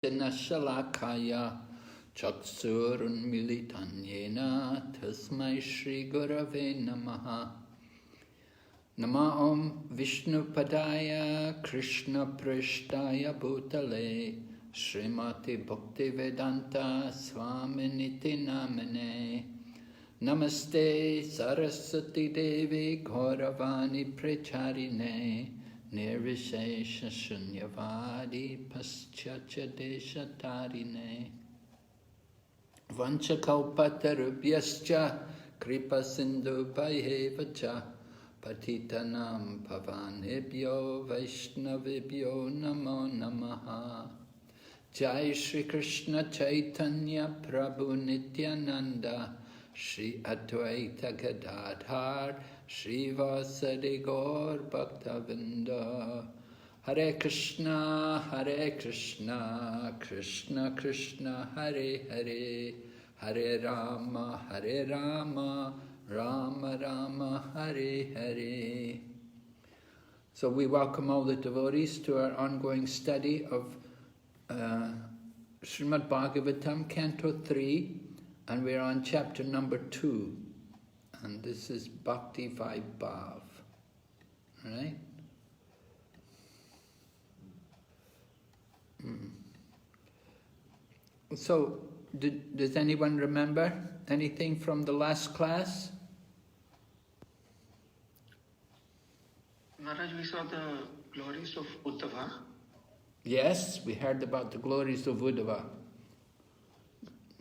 Shalakaya Chaksurunmilitanyena Tasmai Shri Gurave Namaha. Nama Om Vishnu Padaya Krishna Prishtaya Bhutale Srimati Bhakti Vedanta Swaminiti Namane. Namaste Saraswati Devi Gauravani Pracharine Nirvishesha Shunyavadi Paschatya Desha Tarine Vanchakalpatarubhyascha Kripa Sindhu Bhaihevacha Patitanam Pavanebhyo Vaishnavibhyo Namo Namaha. Jai Shri Krishna Chaitanya Prabhu Nityananda Shri Advaita Gadadhar Shri Vasadi Gaur Bhaktavinda. Hare Krishna, Krishna Krishna, Hare Hare, Hare Rama, Rama Rama, Hare Hare. So we welcome all the devotees to our ongoing study of Srimad Bhagavatam, Canto 3, and we're on chapter number 2. And this is Bhakti Vaibhava, right? So, does anyone remember anything from the last class? Maharaj, we saw the glories of Uddhava. Yes, we heard about the glories of Uddhava.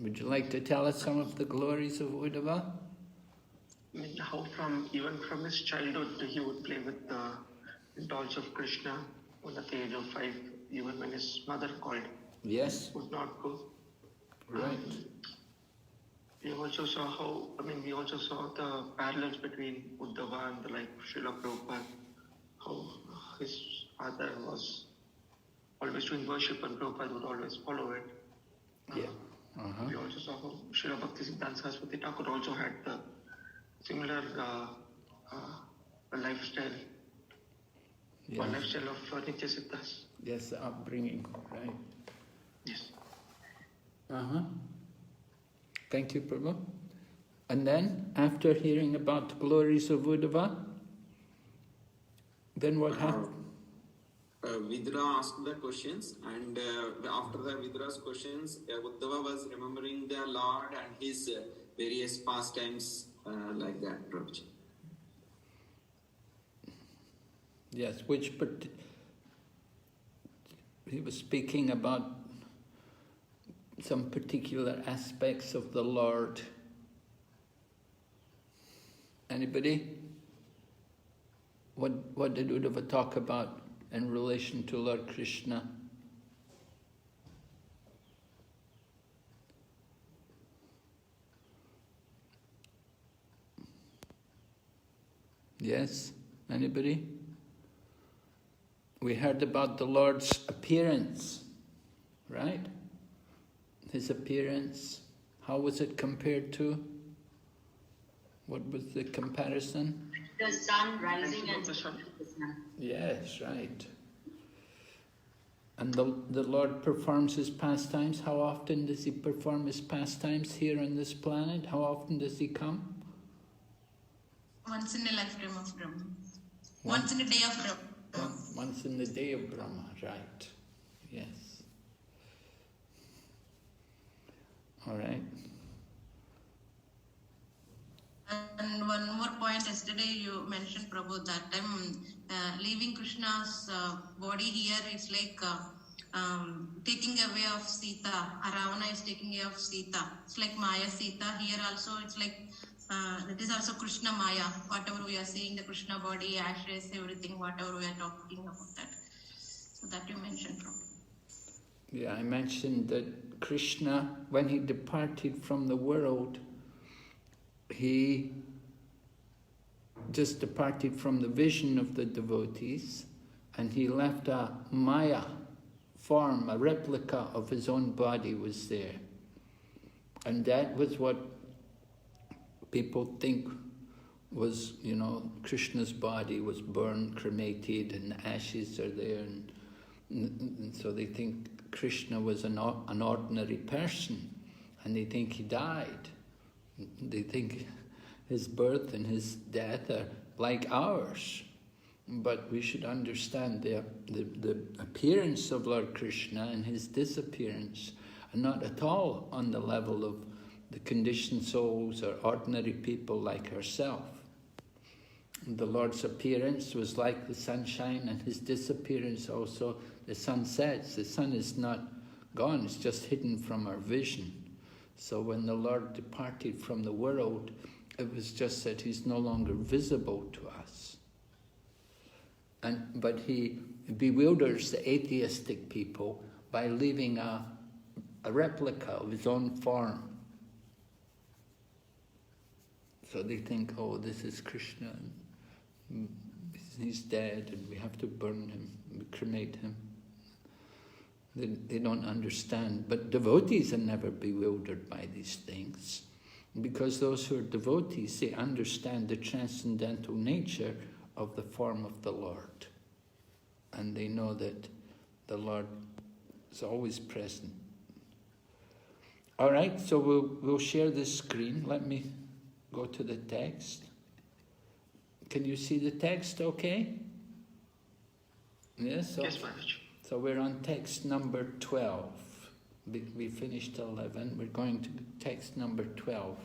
Would you like to tell us some of the glories of Uddhava? I mean, how even from his childhood he would play with the dolls of Kṛṣṇa at the age of 5, even when his mother called. Yes. Would not go. Right. We also saw the parallels between Uddhava and the like Srila Prabhupada, how his father was always doing worship and Prabhupada would always follow it. Yeah. We also saw how Srila Bhakti Siddhanta Saraswati Thakur also had the similar lifestyle, Yeah. lifestyle of Nitya Siddhas. Yes, the upbringing, right? Yes. Thank you, Prabhu. And then, after hearing about the glories of Uddhava, then what happened? Vidura asked the questions, and after the Vidura's questions, Uddhava was remembering the Lord and his various pastimes like that, Prabhuji. Yes, he was speaking about some particular aspects of the Lord. Anybody? What did Uddhava talk about in relation to Lord Kṛṣṇa? Yes? Anybody? We heard about the Lord's appearance, right? His appearance. How was it compared to? What was the comparison? The sun rising and the sun. Yes, right. And the Lord performs his pastimes. How often does he perform his pastimes here on this planet? How often does he come? Once in a lifetime of Brahma. Once in a day of Brahma. Once in the day of Brahma, right. Yes. All right. And one more point, yesterday you mentioned, Prabhu, that time leaving Krishna's body here is like taking away of Sita. Ravana is taking away of Sita. It's like Maya Sita. Here also it's like, it is also Krishna Maya. Whatever we are seeing, the Krishna body, ashes, everything, whatever we are talking about that. So that you mentioned, Prabhu. Yeah, I mentioned that Kṛṣṇa, when he departed from the world, he just departed from the vision of the devotees, and he left a Maya form, a replica of his own body was there. And that was what people think was, Krishna's body was burned, cremated, and ashes are there, and so they think Kṛṣṇa was an ordinary person, and they think he died. They think his birth and his death are like ours. But we should understand the appearance of Lord Kṛṣṇa and his disappearance are not at all on the level of the conditioned souls or ordinary people like ourselves. The Lord's appearance was like the sunshine, and his disappearance also the sun sets. The sun is not gone, it's just hidden from our vision. So when the Lord departed from the world, it was just that he's no longer visible to us. But he bewilders the atheistic people by leaving a replica of his own form. So they think, oh, this is Kṛṣṇa, and he's dead, and we have to burn him, cremate him. They don't understand. But devotees are never bewildered by these things, because those who are devotees, they understand the transcendental nature of the form of the Lord. And they know that the Lord is always present. All right, so we'll share this screen. Let me go to the text. Can you see the text okay? Yes? Yes, Maharaj. So we're on text number 12. We finished 11. We're going to text number 12.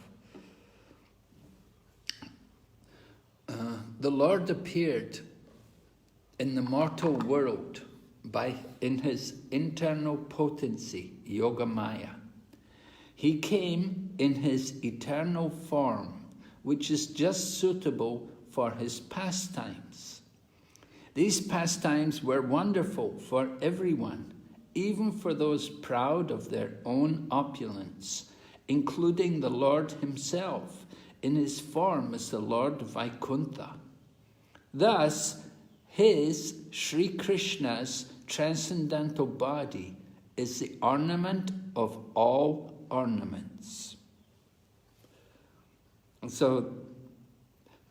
The Lord appeared in the mortal world in his internal potency, Yogamaya. He came in his eternal form, which is just suitable for his pastimes. These pastimes were wonderful for everyone, even for those proud of their own opulence, including the Lord himself, in his form as the Lord Vaikuntha. Thus, his, Sri Krishna's, transcendental body is the ornament of all ornaments. And so,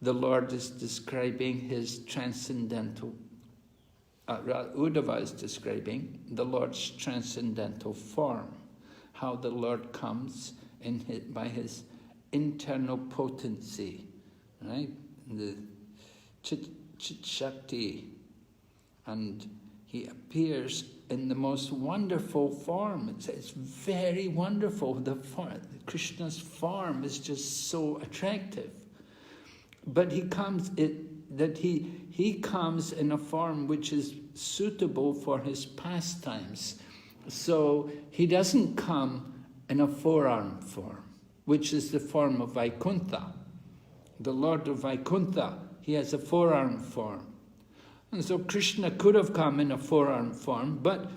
the Lord is describing his transcendental, Uddhava is describing the Lord's transcendental form, how the Lord comes by his internal potency, right? The Chit Shakti, and he appears in the most wonderful form. It's very wonderful. Krishna's form is just so attractive. But he comes in a form which is suitable for his pastimes. So he doesn't come in a four-arm form, which is the form of Vaikuntha. The Lord of Vaikuntha, he has a four-arm form. And so Kṛṣṇa could have come in a four-arm form, but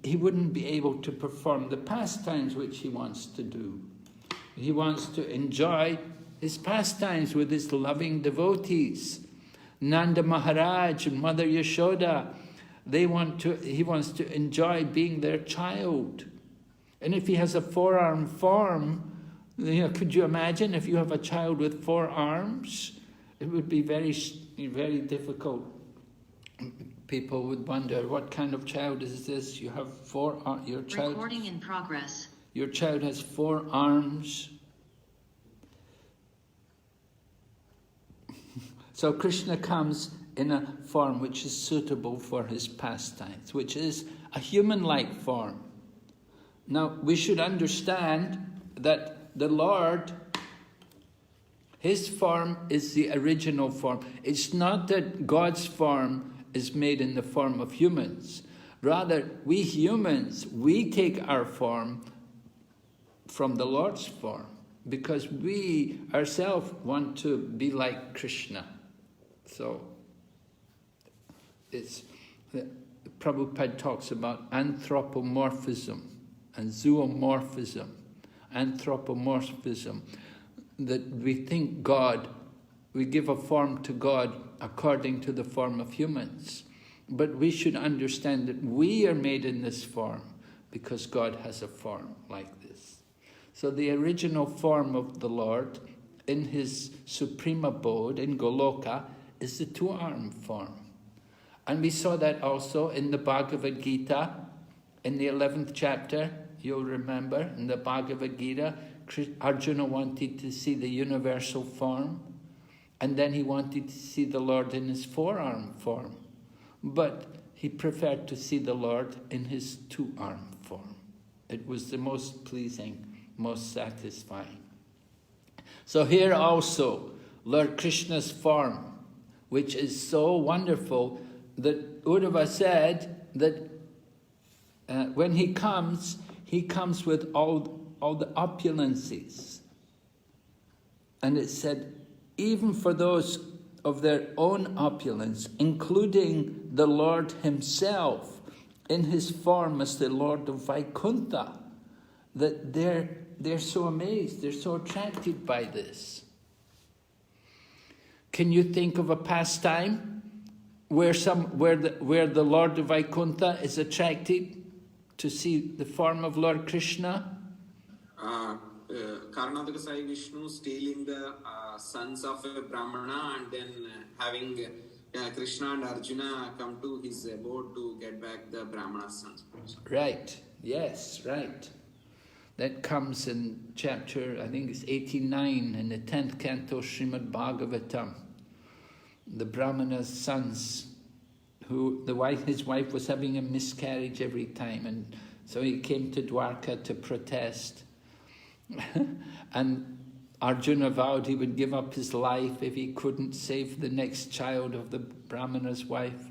he wouldn't be able to perform the pastimes which he wants to do. He wants to enjoy his pastimes with his loving devotees. Nanda Maharaj and Mother Yashoda, he wants to enjoy being their child. And if he has a four-arm form, could you imagine if you have a child with four arms? It would be very, very difficult. People would wonder, what kind of child is this? You have four arms. Recording in progress. Your child has four arms. So Kṛṣṇa comes in a form which is suitable for his pastimes, which is a human-like form. Now, we should understand that the Lord, his form is the original form. It's not that God's form is made in the form of humans. Rather, we humans, we take our form from the Lord's form, because we ourselves want to be like Kṛṣṇa. So, Prabhupada talks about anthropomorphism and zoomorphism. Anthropomorphism, that we think God, we give a form to God according to the form of humans. But we should understand that we are made in this form because God has a form like this. So the original form of the Lord in his supreme abode in Goloka is the two-arm form. And we saw that also in the Bhagavad Gita, in the 11th chapter, you'll remember, in the Bhagavad Gita, Arjuna wanted to see the universal form, and then he wanted to see the Lord in his four-arm form. But he preferred to see the Lord in his two-arm form. It was the most pleasing, most satisfying. So here also, Lord Krishna's form, which is so wonderful, that Uddhava said that when he comes with all the opulences. And it said, even for those of their own opulence, including the Lord himself, in his form as the Lord of Vaikuntha, that they're so amazed, they're so attracted by this. Can you think of a pastime where the Lord of Vaikuntha is attracted to see the form of Lord Krishna? Karnataka Sai Vishnu stealing the sons of a Brahmana and then having Krishna and Arjuna come to his abode to get back the Brahmana's sons. Right, yes, right. That comes in chapter, I think it's 89 in the 10th canto Srimad Bhagavatam. The Brahmana's sons, his wife was having a miscarriage every time, and so he came to Dwarka to protest. And Arjuna vowed he would give up his life if he couldn't save the next child of the Brahmana's wife.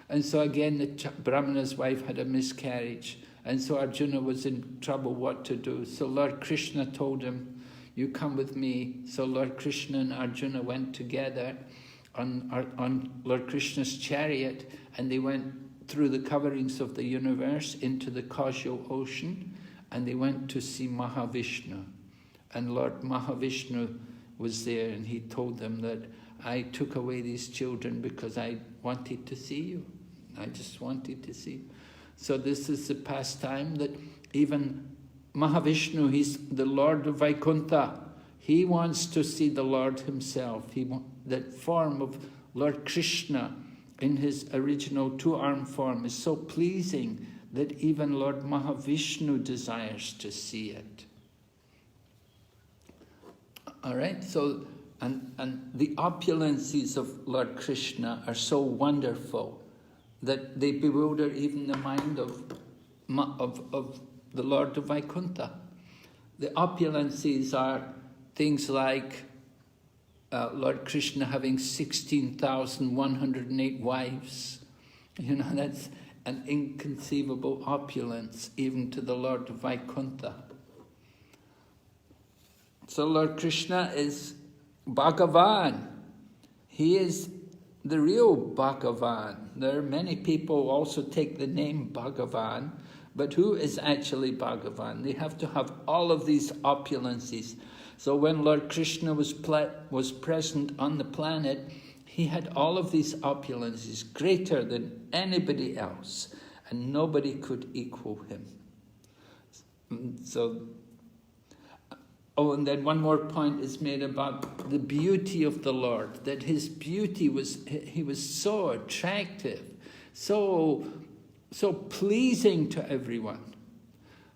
And so again the Brahmana's wife had a miscarriage, and so Arjuna was in trouble what to do. So Lord Krishna told him, you come with me. So Lord Krishna and Arjuna went together on Lord Krishna's chariot, and they went through the coverings of the universe into the causal ocean, and they went to see Mahavishnu. And Lord Mahavishnu was there, and he told them that I took away these children because I wanted to see you. I just wanted to see you. So this is the pastime that even Mahavishnu, he's the Lord of Vaikuntha. He wants to see the Lord himself. That form of Lord Krishna in his original two-arm form is so pleasing that even Lord Mahavishnu desires to see it. All right, so, and the opulences of Lord Krishna are so wonderful that they bewilder even the mind of the Lord of Vaikuntha. The opulences are things like Lord Krishna having 16,108 wives. You know, that's an inconceivable opulence even to the Lord of Vaikuntha. So Lord Krishna is Bhagavan. He is the real Bhagavan. There are many people also take the name Bhagavan, but who is actually Bhagavan? They have to have all of these opulences. So when Lord Krishna was present on the planet, he had all of these opulences, greater than anybody else, and nobody could equal him. So, and then one more point is made about the beauty of the Lord, that his beauty he was so attractive, so pleasing to everyone.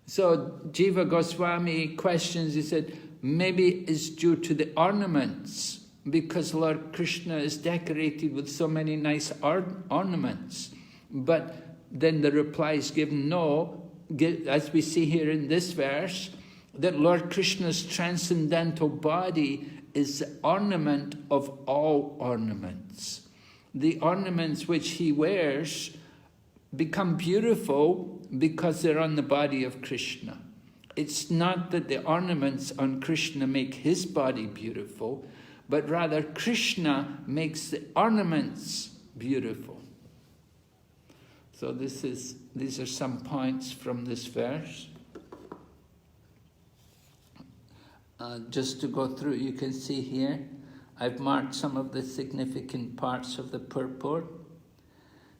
So Jiva Goswami questions, he said, maybe it's due to the ornaments, because Lord Krishna is decorated with so many nice ornaments. But then the reply is given, no, as we see here in this verse, that Lord Krishna's transcendental body is the ornament of all ornaments. The ornaments which he wears become beautiful because they're on the body of Krishna. It's not that the ornaments on Krishna make his body beautiful, but rather Krishna makes the ornaments beautiful. So these are some points from this verse. Just to go through, you can see here, I've marked some of the significant parts of the purport.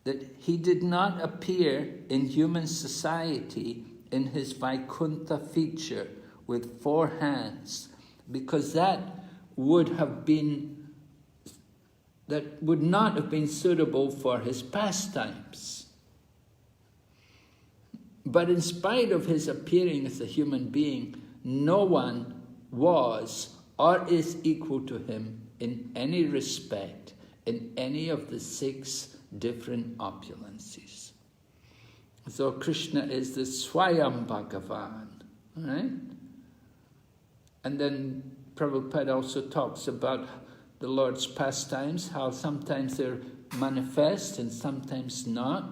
That he did not appear in human society in his Vaikuntha feature with 4 hands, because that would not have been suitable for his pastimes. But in spite of his appearing as a human being, no one was or is equal to him in any respect, in any of the 6 different opulences. So Kṛṣṇa is the Swayam Bhagavan, right? And then Prabhupada also talks about the Lord's pastimes, how sometimes they're manifest and sometimes not.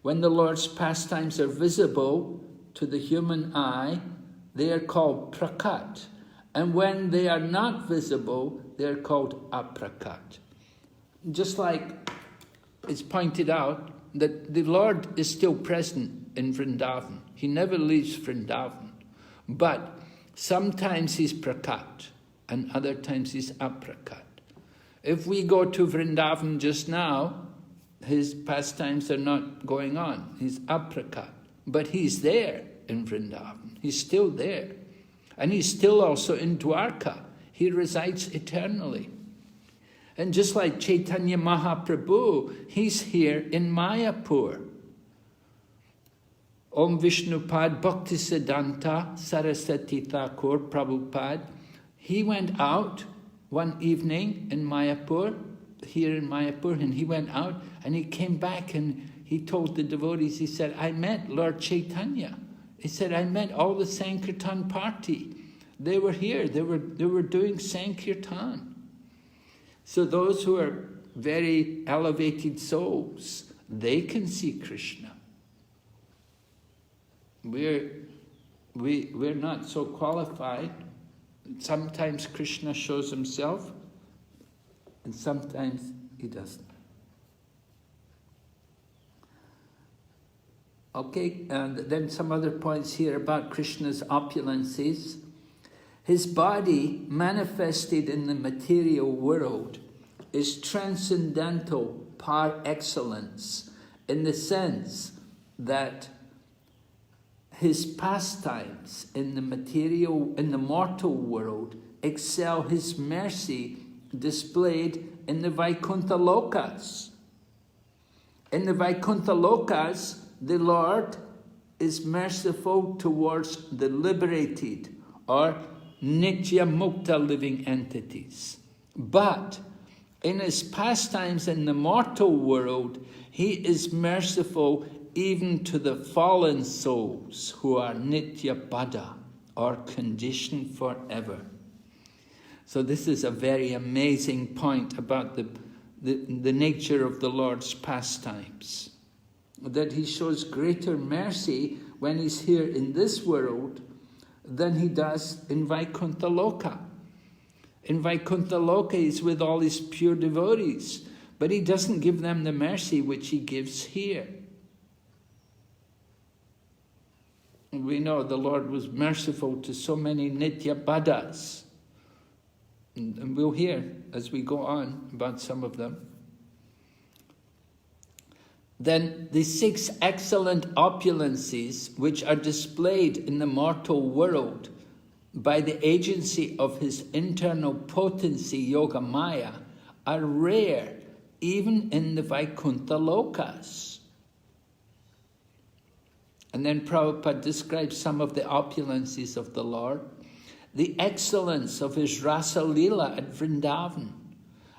When the Lord's pastimes are visible to the human eye, they are called prakat. And when they are not visible, they are called aprakat. Just like it's pointed out that the Lord is still present in Vrindavan. He never leaves Vrindavan. But sometimes he's prakat and other times he's aprakat. If we go to Vrindavan just now, his pastimes are not going on. He's aprakat. But he's there in Vrindavan. He's still there. And he's still also in Dwarka. He resides eternally. And just like Chaitanya Mahaprabhu, he's here in Mayapur. Om Vishnupad Bhaktisiddhanta Saraswati Thakur Prabhupada, he went out one evening in Mayapur, here in Mayapur, and he went out and he came back and he told the devotees, he said, I met Lord Chaitanya. He said, I met all the Sankirtan party. They were here, they were doing Sankirtan. So those who are very elevated souls, they can see Kṛṣṇa. We're not so qualified. Sometimes Kṛṣṇa shows himself, and sometimes he doesn't. Okay, and then some other points here about Kṛṣṇa's opulences. His body, manifested in the material world, is transcendental par excellence, in the sense that his pastimes in the mortal world excel his mercy displayed in the Vaikuntha Lokas. In the Vaikuntha Lokas, the Lord is merciful towards the liberated or Nitya Mukta living entities. But in his pastimes in the mortal world, he is merciful even to the fallen souls who are Nitya Pada, or conditioned forever. So this is a very amazing point about the nature of the Lord's pastimes. That he shows greater mercy when he's here in this world than he does in Vaikuntha Loka. In Vaikuntha Loka he's with all his pure devotees, but he doesn't give them the mercy which he gives here. We know the Lord was merciful to so many Nitya Badas. And we'll hear as we go on about some of them. Then the 6 excellent opulences which are displayed in the mortal world by the agency of his internal potency, Yogamaya, are rare even in the Vaikuntha Lokas. And then Prabhupada describes some of the opulences of the Lord. The excellence of his Rasa Leela at Vrindavan,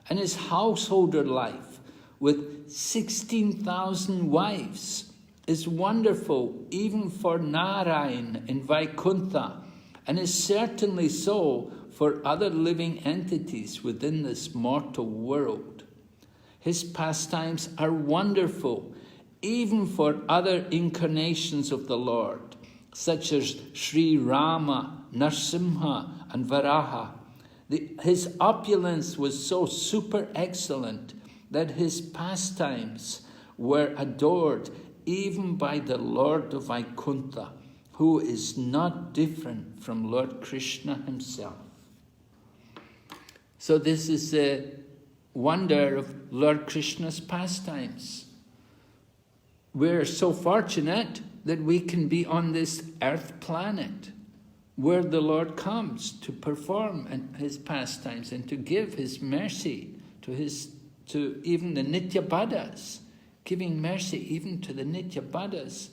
and his householder life with 16,000 wives is wonderful even for Narayan in Vaikuntha, and is certainly so for other living entities within this mortal world. His pastimes are wonderful even for other incarnations of the Lord, such as Sri Rama, Narsimha, and Varaha. His opulence was so super excellent that his pastimes were adored even by the Lord of Vaikuntha, who is not different from Lord Kṛṣṇa himself. So this is the wonder of Lord Kṛṣṇa's pastimes. We're so fortunate that we can be on this earth planet where the Lord comes to perform his pastimes and to give his mercy to even the Nitya Badas, giving mercy even to the Nitya Badas.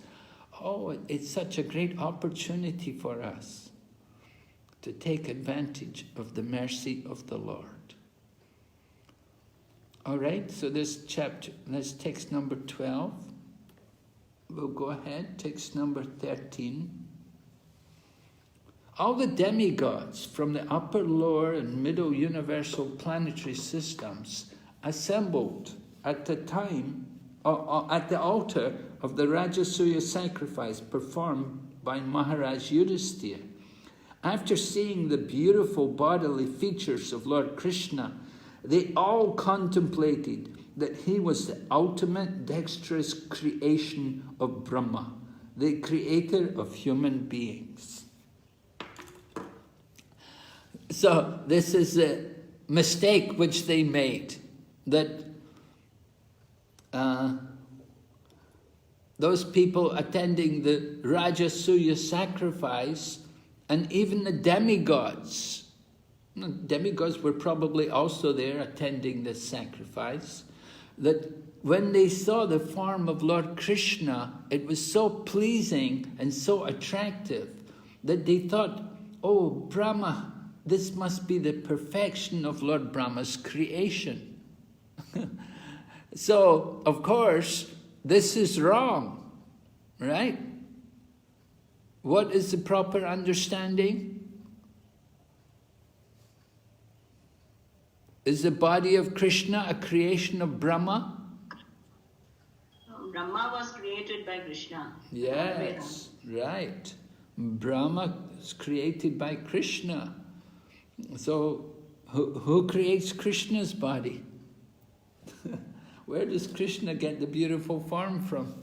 oh, it's such a great opportunity for us to take advantage of the mercy of the Lord. All right, so this chapter, that's text number 12. We'll go ahead, text number 13. All the demigods from the upper, lower, and middle universal planetary systems assembled at the time, at the altar of the Rajasuya sacrifice performed by Maharaj Yudhisthira. After seeing the beautiful bodily features of Lord Kṛṣṇa, they all contemplated that he was the ultimate dexterous creation of Brahma, the creator of human beings. So this is a mistake which they made, that those people attending the Rajasuya sacrifice, and even the demigods were probably also there attending this sacrifice, that when they saw the form of Lord Kṛṣṇa, it was so pleasing and so attractive that they thought, oh, Brahma, this must be the perfection of Lord Brahma's creation. So, of course, this is wrong, right? What is the proper understanding? Is the body of Kṛṣṇa a creation of Brahma? Brahma was created by Kṛṣṇa. Yes, right. Brahma is created by Kṛṣṇa. So, who creates Kṛṣṇa's body? Where does Kṛṣṇa get the beautiful form from?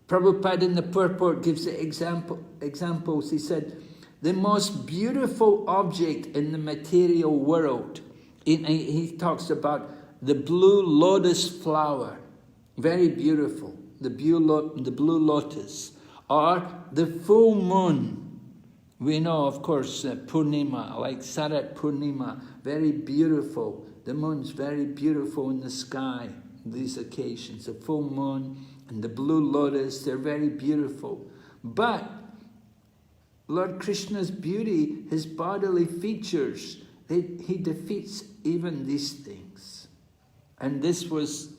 Prabhupada in the purport gives the examples. He said, the most beautiful object in the material world, he talks about the blue lotus flower, very beautiful, the blue lotus, or the full moon. We know, of course, Purnima, like Sarat Purnima, very beautiful. The moon's very beautiful in the sky on these occasions. The full moon and the blue lotus, they're very beautiful. But Lord Kṛṣṇa's beauty, his bodily features, he defeats even these things. And this was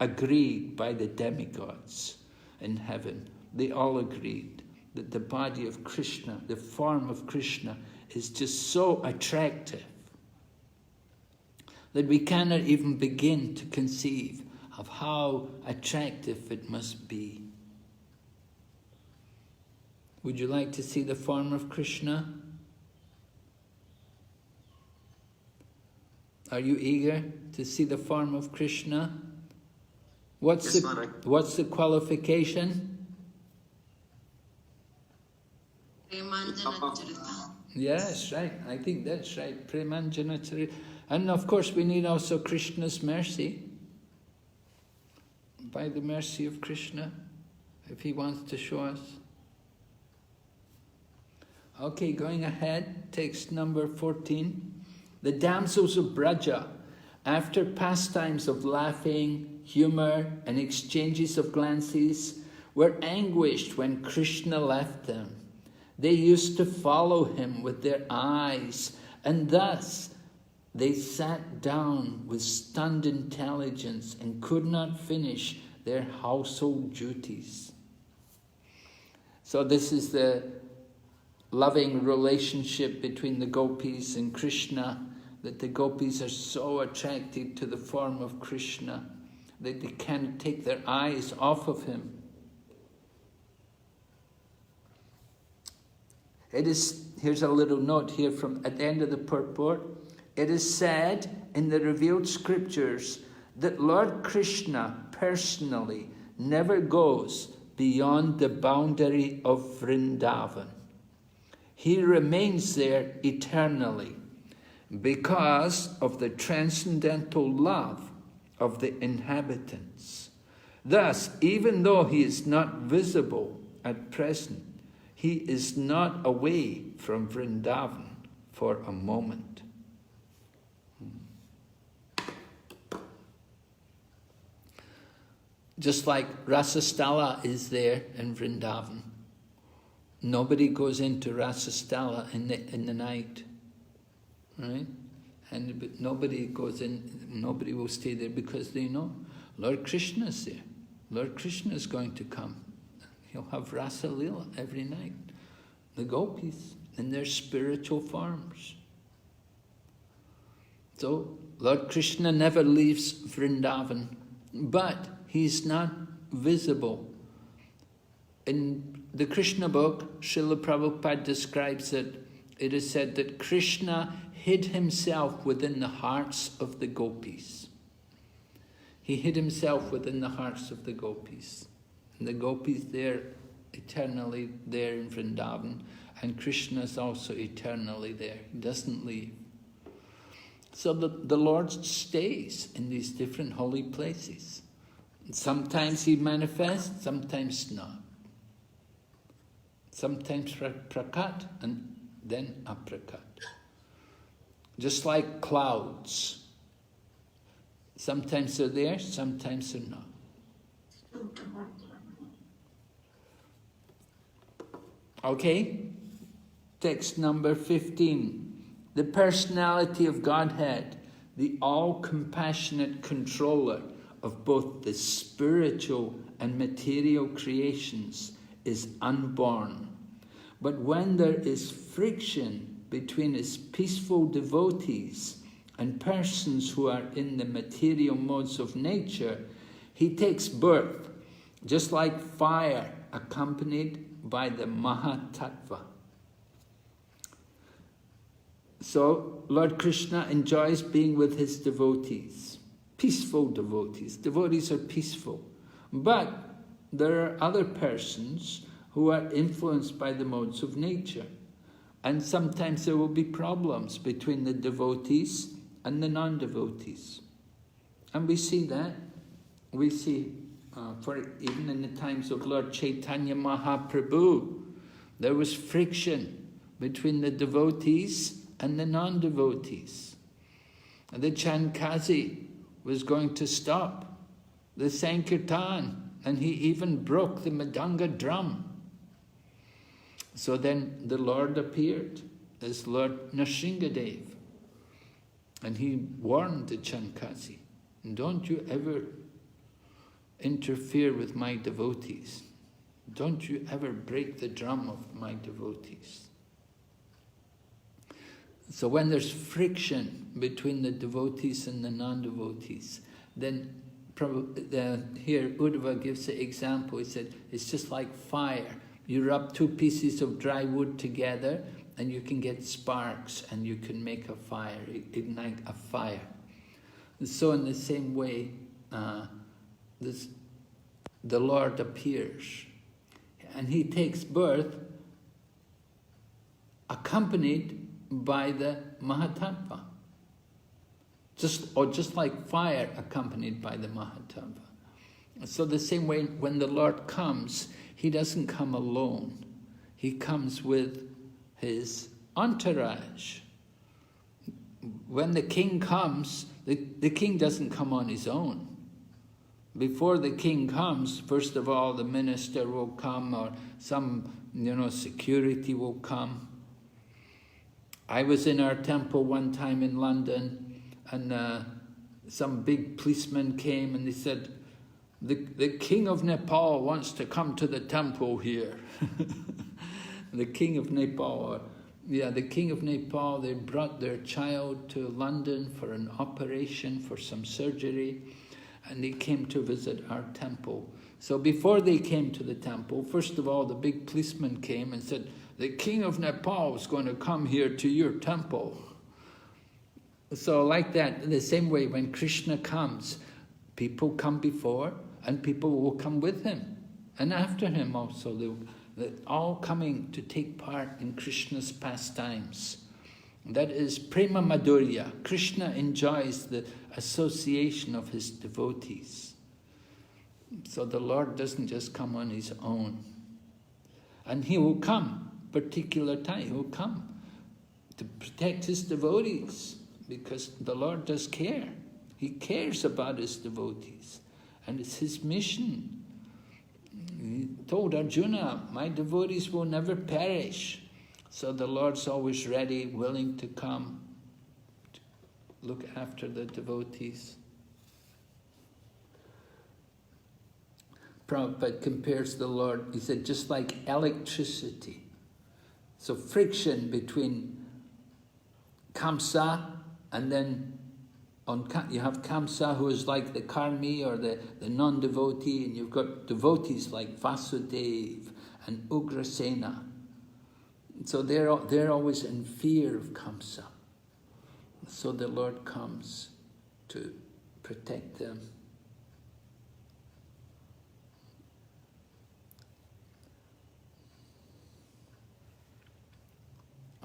agreed by the demigods in heaven. They all agreed that the body of Kṛṣṇa, the form of Kṛṣṇa, is just so attractive that we cannot even begin to conceive of how attractive it must be. Would you like to see the form of Kṛṣṇa? Are you eager to see the form of Kṛṣṇa? What's the qualification? Yes, right. I think that's right. Premanjana Charita. And of course we need also Kṛṣṇa's mercy. By the mercy of Kṛṣṇa, if he wants to show us. Okay, going ahead, text number 14. The damsels of Braja, after pastimes of laughing, humor, and exchanges of glances, were anguished when Kṛṣṇa left them. They used to follow him with their eyes, and thus they sat down with stunned intelligence and could not finish their household duties. So this is the loving relationship between the gopis and Kṛṣṇa, that the gopis are so attracted to the form of Kṛṣṇa that they can't take their eyes off of him. Here's a little note here from at the end of the purport. It is said in the revealed scriptures that Lord Kṛṣṇa personally never goes beyond the boundary of Vrindavan. He remains there eternally because of the transcendental love of the inhabitants. Thus, even though he is not visible at present, he is not away from Vrindavan for a moment. Just like Rasasthala is there in Vrindavan. Nobody goes into Rasasthala in the night, right? But nobody goes in, nobody will stay there because they know Lord Kṛṣṇa is there. Lord Kṛṣṇa is going to come. He'll have Rasa Lila every night. The gopis in their spiritual forms. So Lord Kṛṣṇa never leaves Vrindavan, but he's not visible. In the Kṛṣṇa book, Srila Prabhupada describes it. It is said that Kṛṣṇa hid himself within the hearts of the gopis. He hid himself within the hearts of the gopis. And the gopis there, eternally there in Vrindavan, and Kṛṣṇa is also eternally there. He doesn't leave. So the Lord stays in these different holy places. Sometimes he manifests, sometimes not. Sometimes prakat and then aprakat. Just like clouds. Sometimes they're there, sometimes they're not. Okay? Text number 15. The personality of Godhead, the all-compassionate controller of both the spiritual and material creations, is unborn. But when there is friction between his peaceful devotees and persons who are in the material modes of nature, he takes birth, just like fire accompanied by the Mahatattva. So Lord Kṛṣṇa enjoys being with his devotees, peaceful devotees. Devotees are peaceful. But there are other persons who are influenced by the modes of nature. And sometimes there will be problems between the devotees and the non-devotees. And we see that. We see, even in the times of Lord Chaitanya Mahaprabhu, there was friction between the devotees and the non-devotees. And the Chankasi was going to stop the Sankirtan, and he even broke the Madanga drum. So then the Lord appeared as Lord Nrsingadev, and he warned the Chankasi, don't you ever interfere with my devotees. Don't you ever break the drum of my devotees. So when there's friction between the devotees and the non-devotees, then here Uddhava gives the example. He said, it's just like fire. You rub two pieces of dry wood together and you can get sparks and you can make a fire, ignite a fire. And so in the same way, the Lord appears and he takes birth accompanied by the Mahatattva. Just like fire accompanied by the Mahatattva. So the same way when the Lord comes, he doesn't come alone. He comes with his entourage. When the king comes, the king doesn't come on his own. Before the king comes, first of all, the minister will come, or some, security will come. I was in our temple one time in London, and some big policemen came and they said, the king of Nepal wants to come to the temple here. The king of Nepal, the king of Nepal, they brought their child to London for an operation, for some surgery, and they came to visit our temple. So before they came to the temple, first of all, the big policeman came and said, the king of Nepal is going to come here to your temple. So like that, in the same way, when Kṛṣṇa comes, people come before and people will come with him. And after him also, they're all coming to take part in Kṛṣṇa's pastimes. That is prema madhurya. Kṛṣṇa enjoys the association of his devotees. So the Lord doesn't just come on his own. And he will come, particular time, he will come to protect his devotees, because the Lord does care. He cares about his devotees. And it's his mission. He told Arjuna, my devotees will never perish. So the Lord's always ready, willing to come, to look after the devotees. Prabhupada compares the Lord, he said, just like electricity. So friction between Kamsa and then you have Kamsa, who is like the karmi or the non-devotee, and you've got devotees like Vasudeva and Ugrasena. So they're always in fear of Kamsa. So the Lord comes to protect them.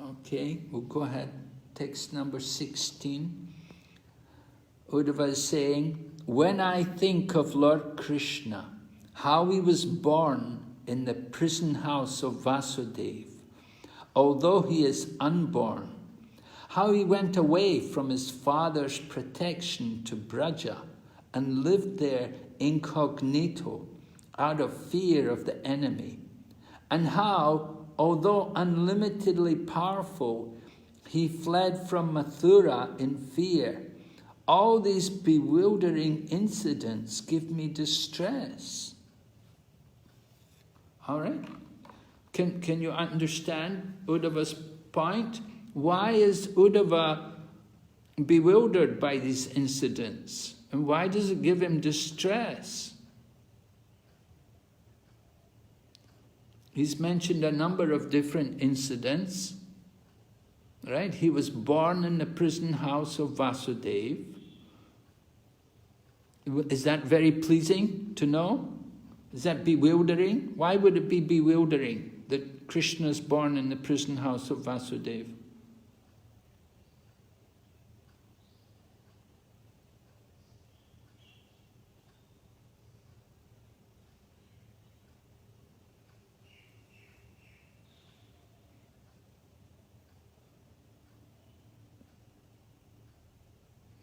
Okay, we'll go ahead. Text number 16. Uddhava is saying, when I think of Lord Kṛṣṇa, how he was born in the prison house of Vasudeva, although he is unborn, how he went away from his father's protection to Braja and lived there incognito out of fear of the enemy, and how, although unlimitedly powerful, he fled from Mathura in fear. All these bewildering incidents give me distress. All right? Can you understand Uddhava's point? Why is Uddhava bewildered by these incidents? And why does it give him distress? He's mentioned a number of different incidents. Right? He was born in the prison house of Vasudeva. Is that very pleasing to know? Is that bewildering? Why would it be bewildering that Krishna is born in the prison house of Vasudeva?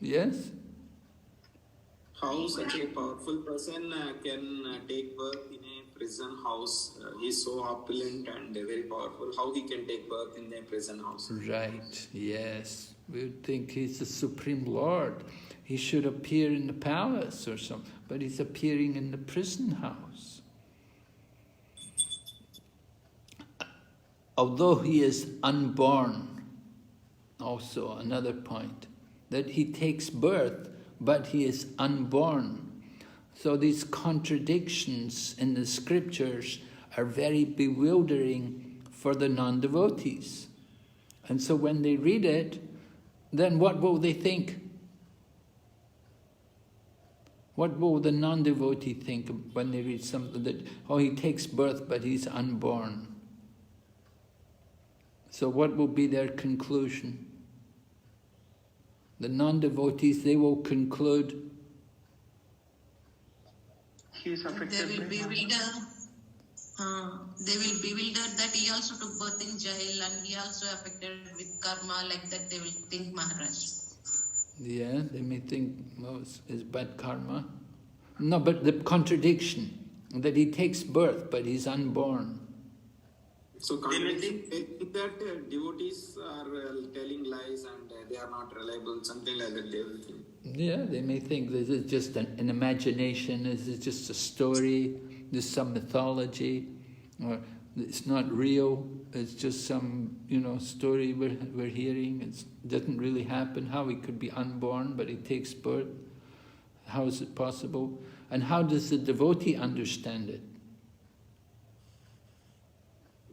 Yes? How such a powerful person can take birth in a prison house? He's so opulent and very powerful. How he can take birth in a prison house? Right, yes. We would think he's the Supreme Lord. He should appear in the palace or something, but he's appearing in the prison house. Although he is unborn, also another point, that he takes birth, but he is unborn. So these contradictions in the scriptures are very bewildering for the non-devotees. And so when they read it, then what will they think? What will the non-devotee think when they read something that, oh, he takes birth, but he's unborn? So what will be their conclusion? The non-devotees, they will conclude he is affected. They will bewildered that he also took birth in jail and he also affected with karma, like that they will think Maharaj. Yeah, they may think, well, it's bad karma. No, but the contradiction, that he takes birth, but he's unborn. So can't they think that devotees are telling lies and they are not reliable, something like that they will think? Yeah, they may think this is just an imagination, this is just a story, this is some mythology, or it's not real, it's just some, story we're hearing, it doesn't really happen. How he could be unborn, but he takes birth? How is it possible? And how does the devotee understand it?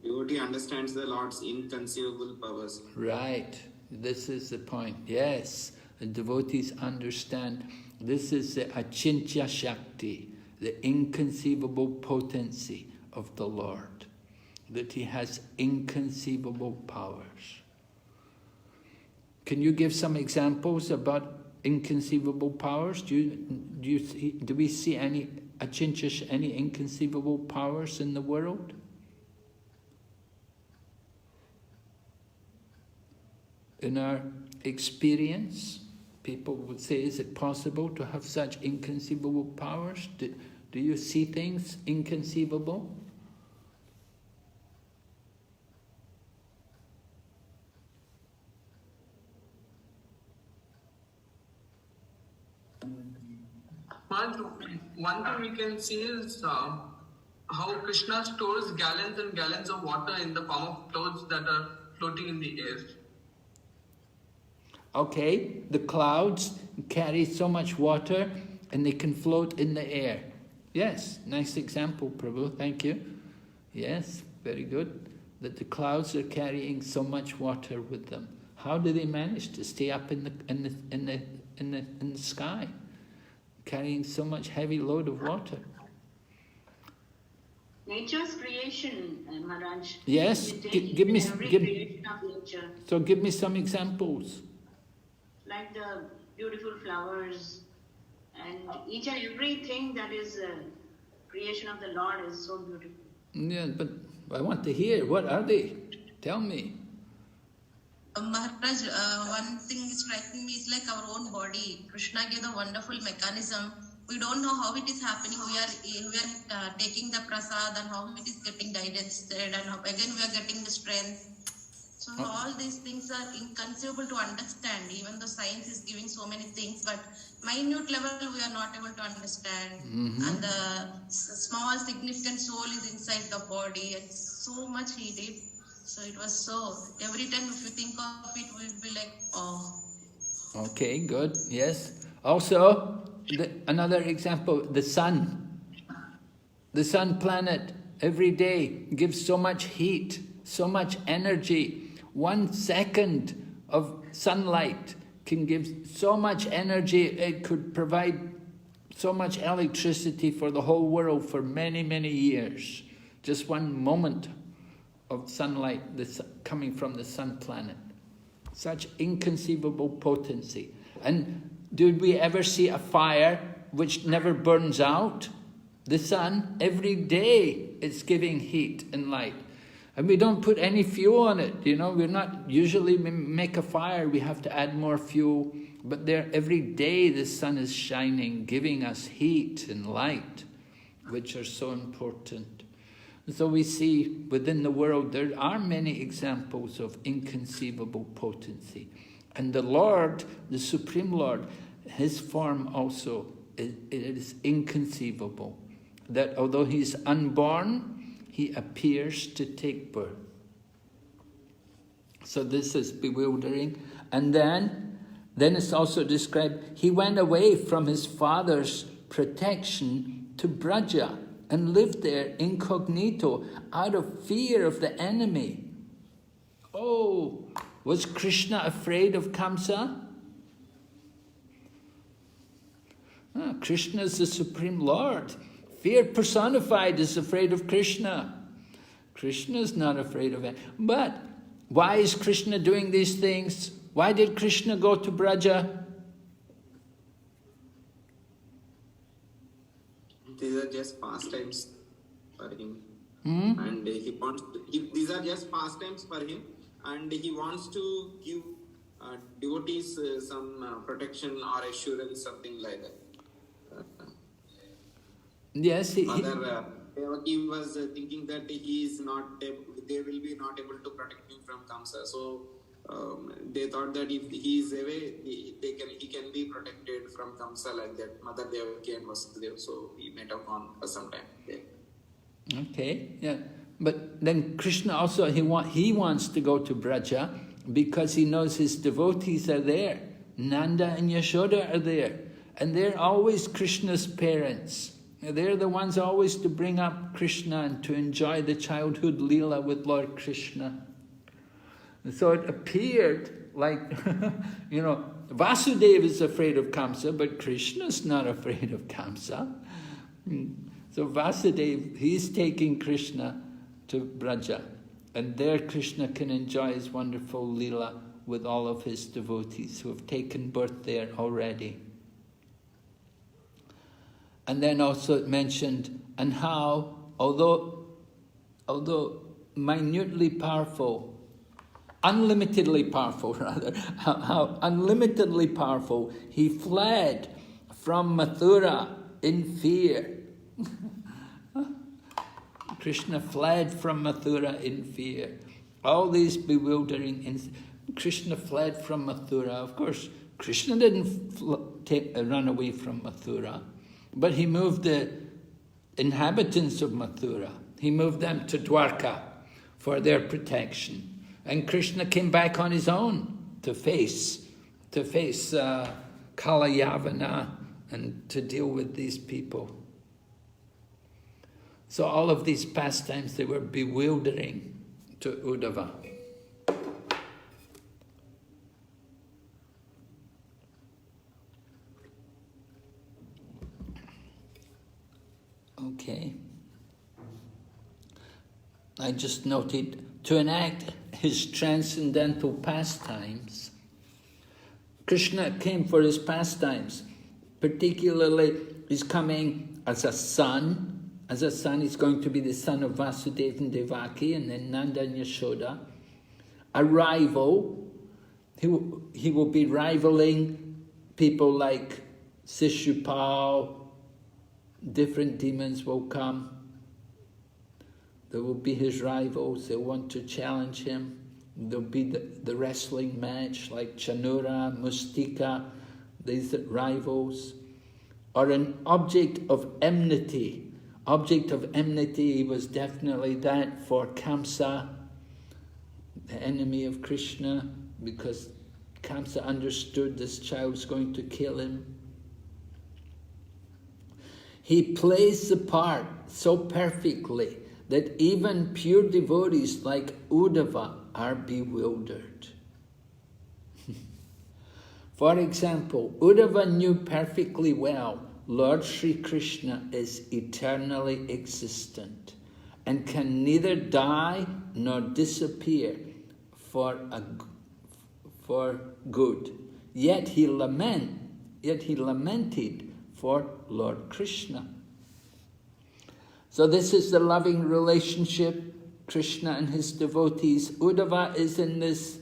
Devotee understands the Lord's inconceivable powers. Right, this is the point, yes. The devotees understand this is the achintya shakti, the inconceivable potency of the Lord, that he has inconceivable powers. Can you give some examples about inconceivable powers? Do we see any achintya, any inconceivable powers in the world? In our experience, people would say, is it possible to have such inconceivable powers? Do you see things inconceivable? One thing we can see is how Krishna stores gallons and gallons of water in the form of clouds that are floating in the air. Okay, the clouds carry so much water and they can float in the air. Yes, nice example, Prabhu, thank you. Yes, very good. That the clouds are carrying so much water with them. How do they manage to stay up in the sky, carrying so much heavy load of water? Nature's creation, Maharaj. Yes, give me creation of nature. So give me some examples. Like the beautiful flowers and each and everything that is creation of the Lord is so beautiful. Yeah, but I want to hear. What are they? Tell me. Maharaj, one thing striking me is like our own body. Krishna gave a wonderful mechanism. We don't know how it is happening. We are taking the prasad and how it is getting digested, and how, again we are getting the strength. So all these things are inconceivable to understand. Even though science is giving so many things, but minute level we are not able to understand. And the small significant soul is inside the body, and so much he did. So it was so, every time if you think of it, we'll be like, oh. Okay, good, yes. Also, another example, the sun. The sun planet every day gives so much heat, so much energy. 1 second of sunlight can give so much energy, it could provide so much electricity for the whole world for many, many years. Just 1 moment of sunlight coming from the sun planet. Such inconceivable potency. And did we ever see a fire which never burns out? The sun, every day it's giving heat and light. And we don't put any fuel on it, you know, we're not usually make a fire, we have to add more fuel. But there, every day the sun is shining, giving us heat and light, which are so important. So we see within the world there are many examples of inconceivable potency. And the Lord, the Supreme Lord, His form also it is inconceivable. That although He's unborn, He appears to take birth. So this is bewildering. And then it's also described, He went away from His father's protection to Braja and lived there incognito out of fear of the enemy. Oh, was Krishna afraid of Kamsa? Krishna is the Supreme Lord. Fear personified is afraid of Krishna. Krishna is not afraid of it. But why is Krishna doing these things? Why did Krishna go to Braja? These are just pastimes for him. And these are just pastimes for him. And he wants to give devotees some protection or assurance, something like that. Yes, he was thinking that he is not. They will be not able to protect him from Kamsa. So they thought that if he is away, he can be protected from Kamsa like that. Mother Devaki and Vasudeva. So he met up on for some time. Yeah. Okay, yeah. But then Krishna also he wants to go to Braja because he knows his devotees are there. Nanda and Yashoda are there, and they're always Krishna's parents. They're the ones always to bring up Krishna and to enjoy the childhood Leela with Lord Krishna. And so it appeared like, you know, Vasudeva is afraid of Kamsa, but Krishna's not afraid of Kamsa. So Vasudeva, he's taking Krishna to Braja. And there Krishna can enjoy his wonderful Leela with all of his devotees who have taken birth there already. And then also it mentioned, and how, although minutely powerful, unlimitedly powerful rather, how unlimitedly powerful, he fled from Mathura in fear. Kṛṣṇa fled from Mathura in fear. All these bewildering... Kṛṣṇa fled from Mathura. Of course, Kṛṣṇa didn't run away from Mathura, but he moved the inhabitants of Mathura. He moved them to Dwarka for their protection. And Kṛṣṇa came back on his own to face Kalayavana and to deal with these people. So all of these pastimes, they were bewildering to Uddhava. Okay. I just noted, to enact his transcendental pastimes, Kṛṣṇa came for his pastimes. Particularly, he's coming as a son. As a son, he's going to be the son of Vasudeva and Devaki, and then Nanda and Yashoda. A rival. He will be rivaling people like Sishupal. Different demons will come. There will be his rivals. They want to challenge him. There'll be the wrestling match like Chanura, Mustika, these rivals. Or an object of enmity. Object of enmity was definitely that for Kamsa, the enemy of Kṛṣṇa, because Kamsa understood this child's going to kill him. He plays the part so perfectly that even pure devotees like Uddhava are bewildered. For example, Uddhava knew perfectly well Lord Sri Kṛṣṇa is eternally existent and can neither die nor disappear for good. Yet he lamented for Lord Kṛṣṇa. So this is the loving relationship, Kṛṣṇa and his devotees. Uddhava is in this,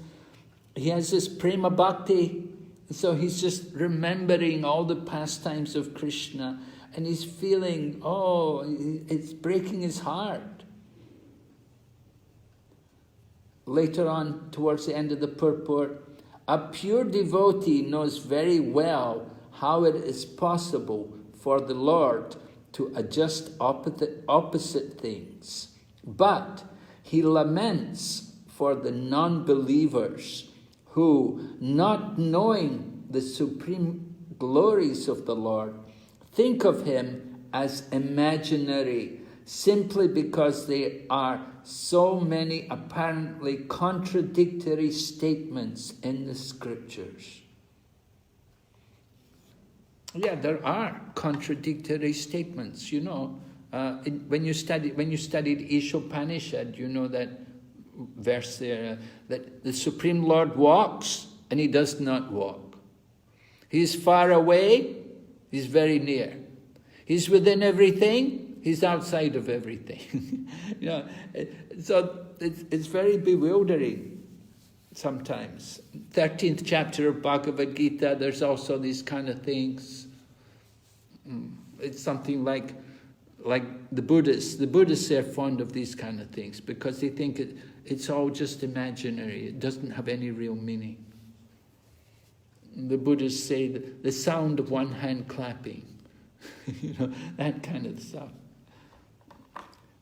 he has this prema bhakti, so he's just remembering all the pastimes of Kṛṣṇa, and he's feeling, oh, it's breaking his heart. Later on, towards the end of the purport, a pure devotee knows very well how it is possible for the Lord to adjust opposite things. But he laments for the non-believers who, not knowing the supreme glories of the Lord, think of him as imaginary, simply because there are so many apparently contradictory statements in the scriptures. Yeah, there are contradictory statements. You know, when you studied Ishopanishad, you know that verse there, that the Supreme Lord walks and he does not walk. He's far away, he's very near. He's within everything, he's outside of everything. You know, so it's very bewildering sometimes. 13th chapter of Bhagavad Gita, there's also these kind of things. It's something like the Buddhists. The Buddhists are fond of these kind of things because they think it's all just imaginary. It doesn't have any real meaning. The Buddhists say the sound of one hand clapping, you know, that kind of stuff.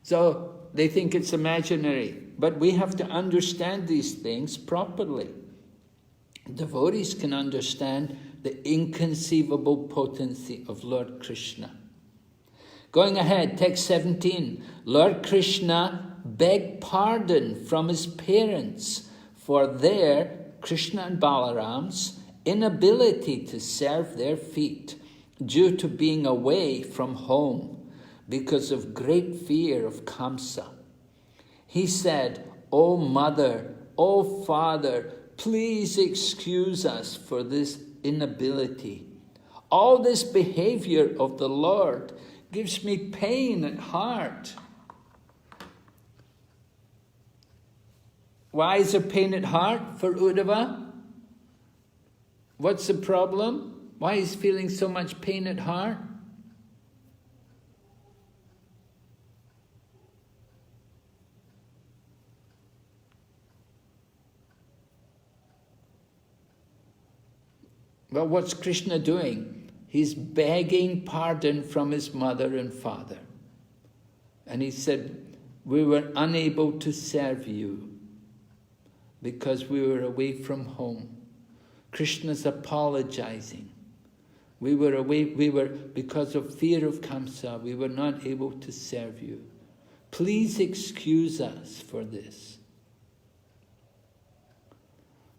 So they think it's imaginary, but we have to understand these things properly. Devotees can understand the inconceivable potency of Lord Kṛṣṇa. Going ahead, text 17. Lord Kṛṣṇa begged pardon from his parents for their, Kṛṣṇa and Balaram's, inability to serve their feet due to being away from home because of great fear of Kamsa. He said, "O mother, O father, please excuse us for this inability. All this behavior of the Lord gives me pain at heart." Why is there pain at heart for Uddhava? What's the problem? Why is he feeling so much pain at heart? Well, what's Kṛṣṇa doing? He's begging pardon from his mother and father. And he said, we were unable to serve you because we were away from home. Kṛṣṇa's apologizing. We were away, because of fear of Kamsa, we were not able to serve you. Please excuse us for this.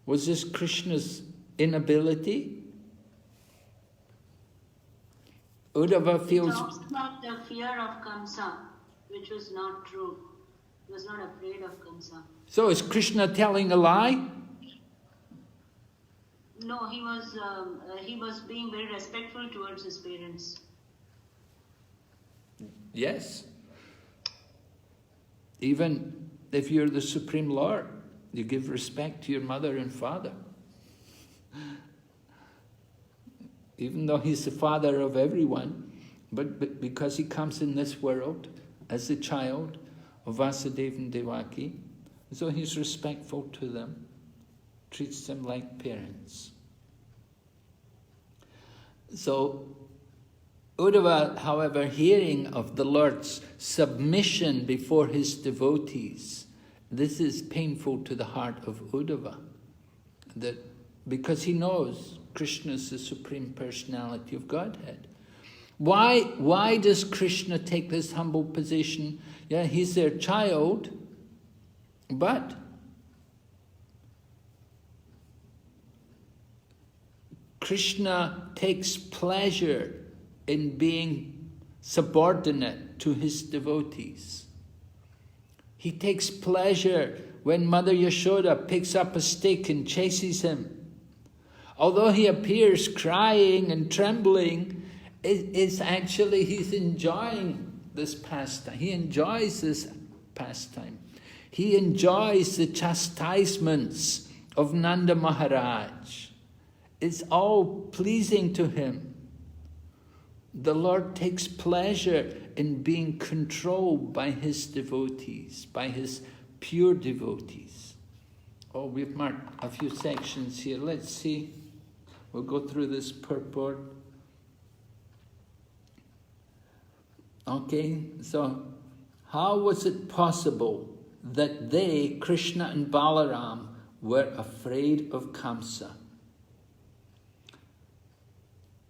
Was this Kṛṣṇa's inability? Uddhava feels... He talks about the fear of Kamsa, which was not true. He was not afraid of Kamsa. So is Kṛṣṇa telling a lie? No, he was being very respectful towards his parents. Yes. Even if you're the Supreme Lord, you give respect to your mother and father. Even though he's the father of everyone, but because he comes in this world as the child of Vasudeva and Devaki, so he's respectful to them, treats them like parents. So Uddhava, however, hearing of the Lord's submission before his devotees, this is painful to the heart of Uddhava, that because he knows Kṛṣṇa is the Supreme Personality of Godhead. Why does Kṛṣṇa take this humble position? Yeah, he's their child, but Kṛṣṇa takes pleasure in being subordinate to his devotees. He takes pleasure when Mother Yashoda picks up a stick and chases him. Although he appears crying and trembling, it's actually he's enjoying this pastime. He enjoys this pastime. He enjoys the chastisements of Nanda Maharaj. It's all pleasing to him. The Lord takes pleasure in being controlled by his devotees, by his pure devotees. Oh, we've marked a few sections here. Let's see. We'll go through this purport. Okay, so how was it possible that they, Kṛṣṇa and Balaram, were afraid of Kamsa?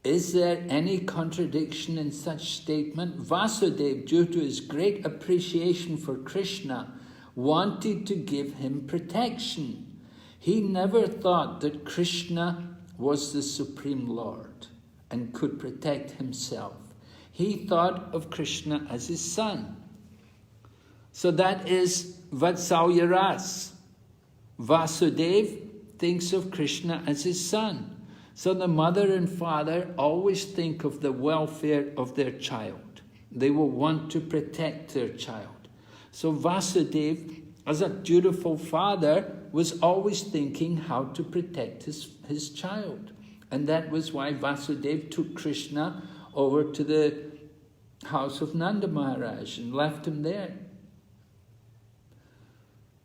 Is there any contradiction in such statement? Vasudeva, due to his great appreciation for Kṛṣṇa, wanted to give him protection. He never thought that Kṛṣṇa was the Supreme Lord and could protect himself. He thought of Kṛṣṇa as his son. So that is Vatsalya Ras. Vasudeva thinks of Kṛṣṇa as his son. So the mother and father always think of the welfare of their child. They will want to protect their child. So Vasudeva, as a dutiful father, was always thinking how to protect his child. And that was why Vasudeva took Kṛṣṇa over to the house of Nanda Maharaj and left him there.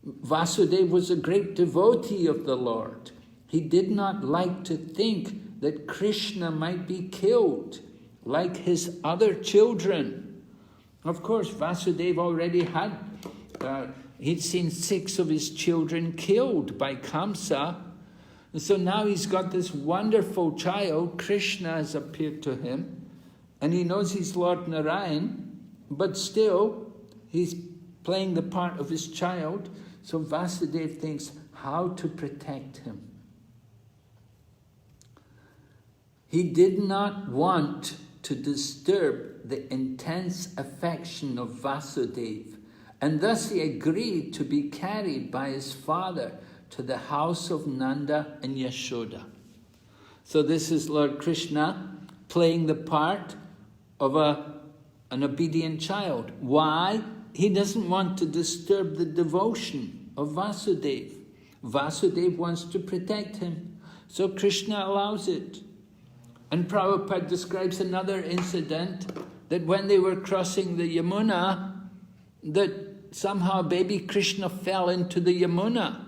Vasudeva was a great devotee of the Lord. He did not like to think that Kṛṣṇa might be killed like his other children. Of course, Vasudeva already had, he'd seen 6 of his children killed by Kamsa. And so now he's got this wonderful child, Kṛṣṇa has appeared to him, and he knows he's Lord Narayan, but still he's playing the part of his child. So Vasudeva thinks how to protect him. He did not want to disturb the intense affection of Vasudeva, and thus he agreed to be carried by his father to the house of Nanda and Yashoda. So this is Lord Kṛṣṇa playing the part of an obedient child. Why? He doesn't want to disturb the devotion of Vasudeva. Vasudeva wants to protect him, so Krishna allows it. And Prabhupada describes another incident, that when they were crossing the Yamuna, that somehow baby Krishna fell into the Yamuna.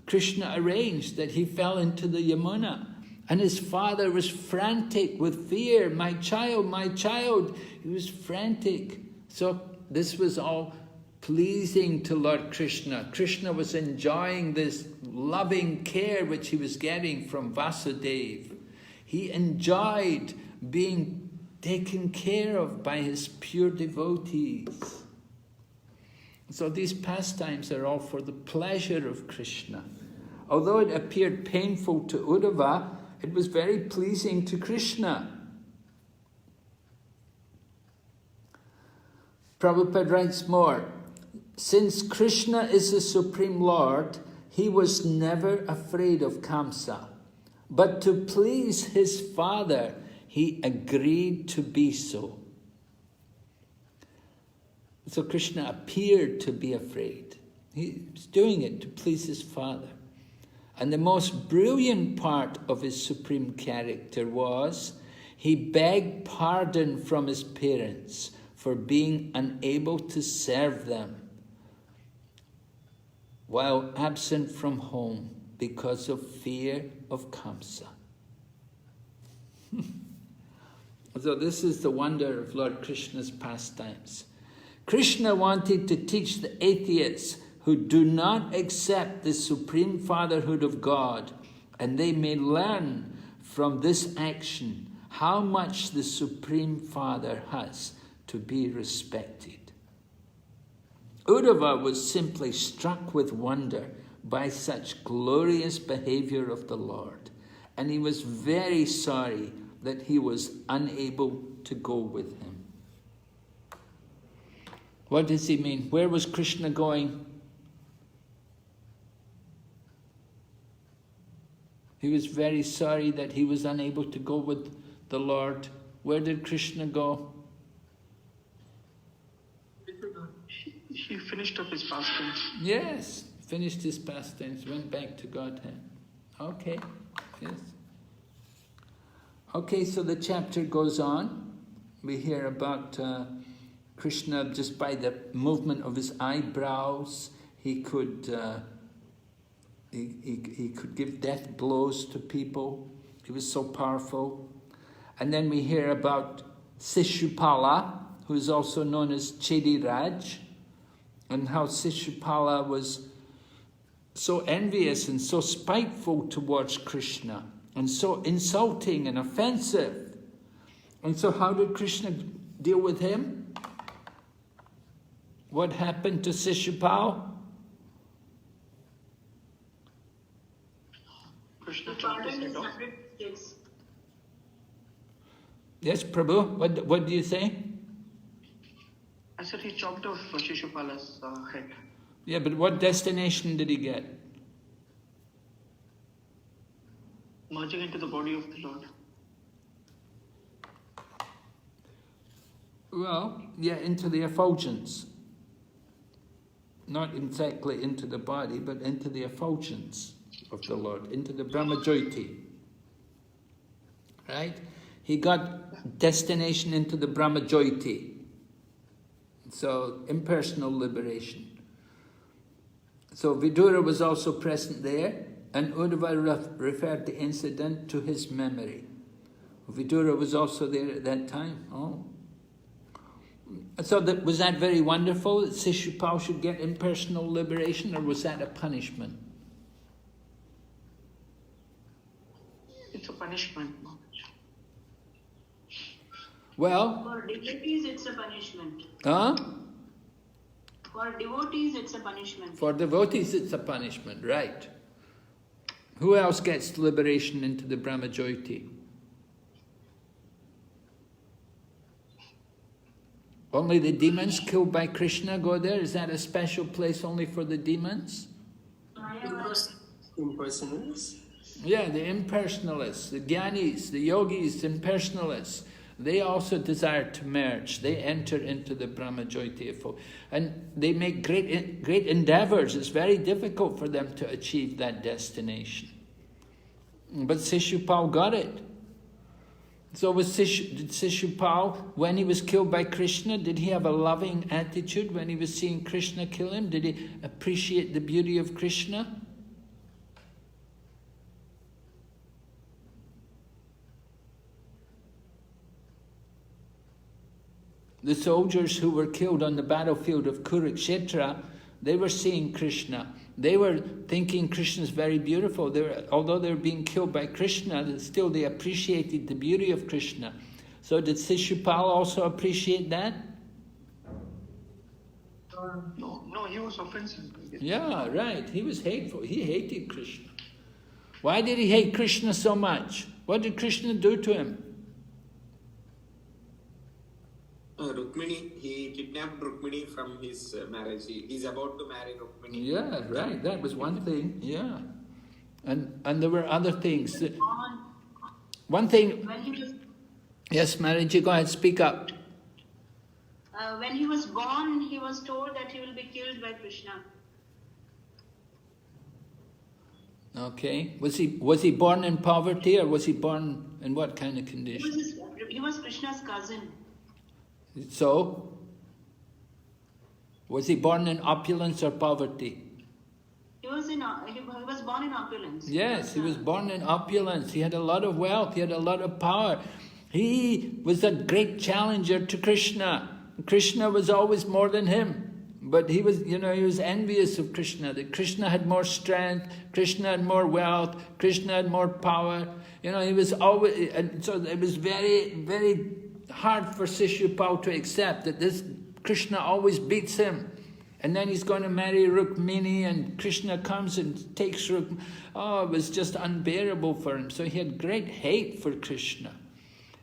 Krishna arranged that he fell into the Yamuna. And his father was frantic with fear. My child, my child. He was frantic. So this was all pleasing to Lord Krishna. Krishna was enjoying this loving care which he was getting from Vasudeva. He enjoyed being taken care of by his pure devotees. So these pastimes are all for the pleasure of Krishna. Although it appeared painful to Uddhava, it was very pleasing to Krishna. Prabhupada writes more, since Krishna is the Supreme Lord, he was never afraid of Kamsa. But to please his father, he agreed to be so. So Krishna appeared to be afraid. He was doing it to please his father. And the most brilliant part of his supreme character was he begged pardon from his parents for being unable to serve them while absent from home because of fear of Kamsa. So this is the wonder of Lord Krishna's pastimes. Krishna wanted to teach the atheists who do not accept the supreme fatherhood of God, and they may learn from this action how much the Supreme Father has to be respected. Uddhava was simply struck with wonder by such glorious behavior of the Lord, and he was very sorry that he was unable to go with him. What does he mean? Where was Krishna going? He was very sorry that he was unable to go with the Lord. Where did Krishna go? He finished up his pastimes. Yes, finished his pastimes, went back to Godhead. Okay, yes. Okay, so the chapter goes on. We hear about Krishna, just by the movement of his eyebrows, he could give death blows to people. He was so powerful. And then we hear about Sishupala, who is also known as Chediraj, and how Sishupala was so envious and so spiteful towards Krishna, and so insulting and offensive. And so how did Krishna deal with him? What happened to Sishupal? Krishna chopped his head off. Yes, Prabhu, what do you say? I said he chopped off Shishupala's head. Yeah, but what destination did he get? Merging into the body of the Lord. Well, yeah, into the effulgence. Not exactly into the body, but into the effulgence of the Lord, into the Brahmajyoti. Right? He got destination into the Brahmajyoti. So, impersonal liberation. So Vidura was also present there, and Uddhava referred the incident to his memory. Vidura was also there at that time. Oh. So was that very wonderful, that Sishupal should get impersonal liberation, or was that a punishment? It's a punishment. Well... For devotees, it's a punishment. Huh? For devotees, it's a punishment. For devotees, it's a punishment, right. Who else gets liberation into the Brahmajyoti? Only the demons killed by Krishna go there? Is that a special place only for the demons? Impersonalists? Yeah, the impersonalists, the jnanis, the yogis, the impersonalists. they also desire to merge. They enter into the Brahmajyoti, and they make great endeavors. It's very difficult for them to achieve that destination. But Shishupal got it. So did Shishupal, when he was killed by Kṛṣṇa, did he have a loving attitude when he was seeing Kṛṣṇa kill him? Did he appreciate the beauty of Kṛṣṇa? The soldiers who were killed on the battlefield of Kurukshetra, they were seeing Kṛṣṇa. They were thinking Kṛṣṇa is very beautiful. Although they were being killed by Kṛṣṇa, still they appreciated the beauty of Kṛṣṇa. So did Shishupal also appreciate that? No, he was offensive. Yeah, right. He was hateful. He hated Kṛṣṇa. Why did he hate Kṛṣṇa so much? What did Kṛṣṇa do to him? Rukmini, he kidnapped Rukmini from his marriage. He's about to marry Rukmini. Yeah, right. That was one thing. Yeah, and there were other things. One thing. Yes, Mariji, go ahead. Speak up. When he was born, he was told that he will be killed by Kṛṣṇa. Okay. Was he born in poverty, or was he born in what kind of condition? He was Kṛṣṇa's cousin. So, was he born in opulence or poverty? He was born in opulence. Yes, he was born in opulence. He had a lot of wealth. He had a lot of power. He was a great challenger to Kṛṣṇa. Kṛṣṇa was always more than him. But he was envious of Kṛṣṇa. That Kṛṣṇa had more strength. Kṛṣṇa had more wealth. Kṛṣṇa had more power. He was always, and so it was very, very hard for Shishupal to accept that this Kṛṣṇa always beats him. And then he's going to marry Rukmini, and Kṛṣṇa comes and takes Rukmini. Oh, it was just unbearable for him. So he had great hate for Kṛṣṇa.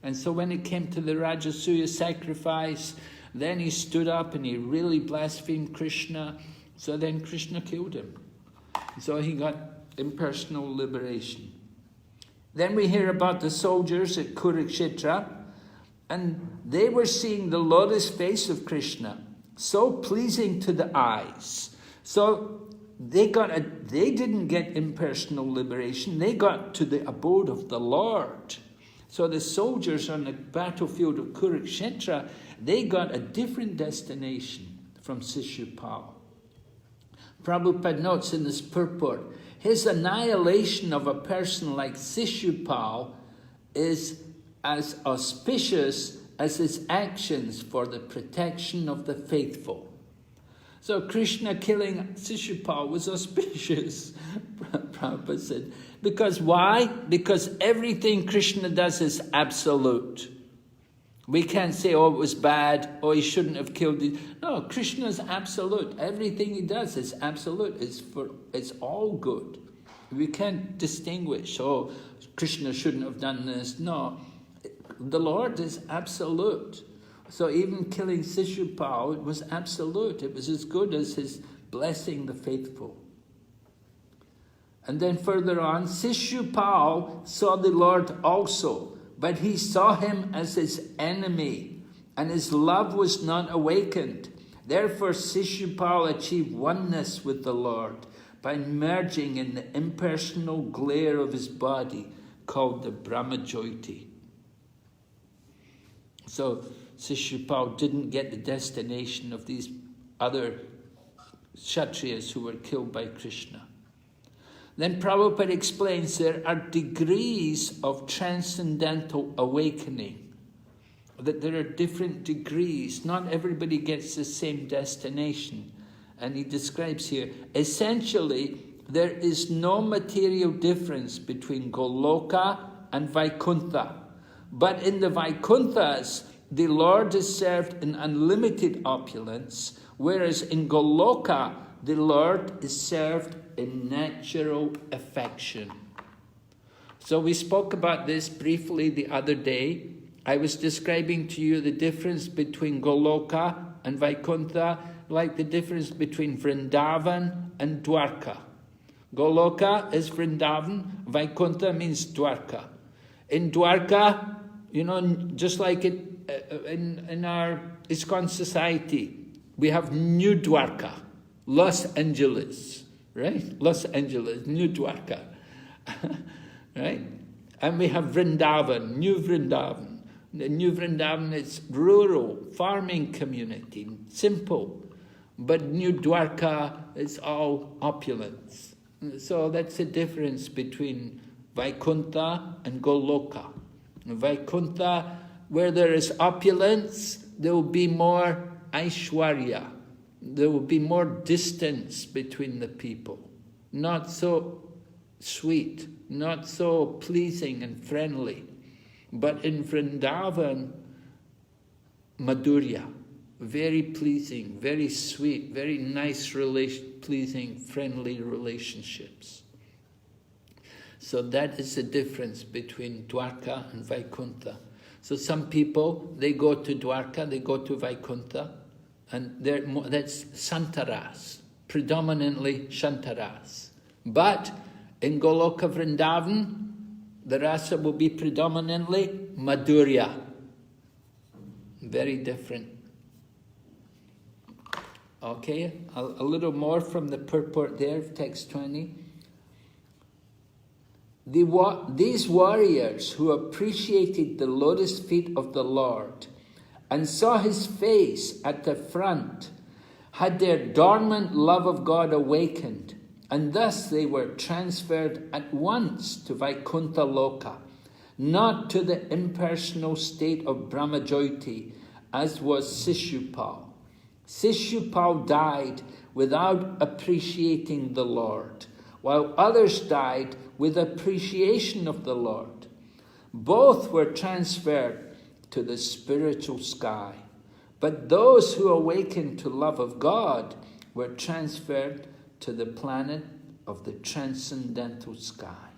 And so when it came to the Rajasuya sacrifice, then he stood up and he really blasphemed Kṛṣṇa. So then Kṛṣṇa killed him. So he got impersonal liberation. Then we hear about the soldiers at Kurukshetra. And they were seeing the lotus face of Kṛṣṇa, so pleasing to the eyes. So they didn't get impersonal liberation, they got to the abode of the Lord. So the soldiers on the battlefield of Kurukshetra, they got a different destination from Shishupal. Prabhupada notes in this purport, his annihilation of a person like Shishupal is as auspicious as his actions for the protection of the faithful. So Kṛṣṇa killing Shishupal was auspicious, Prabhupada said. Because why? Because everything Kṛṣṇa does is absolute. We can't say, oh, it was bad, oh, he shouldn't have killed it. No, Kṛṣṇa is absolute. Everything he does is absolute. It's all good. We can't distinguish, oh, Kṛṣṇa shouldn't have done this. No. The Lord is absolute. So even killing Shishupal, it was absolute. It was as good as his blessing the faithful. And then further on, Shishupal saw the Lord also, but he saw him as his enemy, and his love was not awakened. Therefore Shishupal achieved oneness with the Lord by merging in the impersonal glare of his body, called the Brahmajyoti. So Shishupal didn't get the destination of these other Kshatriyas who were killed by Kṛṣṇa. Then Prabhupada explains there are degrees of transcendental awakening. That there are different degrees. Not everybody gets the same destination. And he describes here, essentially, there is no material difference between Goloka and Vaikuntha. But in the Vaikunthas, the Lord is served in unlimited opulence, whereas in Goloka, the Lord is served in natural affection. So we spoke about this briefly the other day. I was describing to you the difference between Goloka and Vaikuntha, like the difference between Vrindavan and Dwarka. Goloka is Vrindavan, Vaikuntha means Dwarka. In Dwarka, you know, just like in our ISKCON society, we have New Dwarka, Los Angeles, right? Los Angeles, New Dwarka, right? And we have Vrindavan, New Vrindavan. The New Vrindavan is rural, farming community, simple. But New Dwarka is all opulence. So that's the difference between Vaikuntha and Goloka. In Vaikuntha, where there is opulence, there will be more Aishwarya. There will be more distance between the people. Not so sweet, not so pleasing and friendly. But in Vrindavan, Madhurya, very pleasing, very sweet, very nice, pleasing, friendly relationships. So that is the difference between Dwarka and Vaikuntha. So some people, they go to Dwarka, they go to Vaikuntha, and that's Santaras, predominantly Shantaras. But in Goloka Vrindavan, the rasa will be predominantly Madhurya. Very different. Okay, a little more from the purport there of text 20. These warriors who appreciated the lotus feet of the Lord and saw his face at the front had their dormant love of God awakened, and thus they were transferred at once to Vaikuntha Loka, not to the impersonal state of Brahmajyoti, as was Sishupal. Sishupal died without appreciating the Lord, while others died with appreciation of the Lord. Both were transferred to the spiritual sky, but those who awakened to love of God were transferred to the planet of the transcendental sky.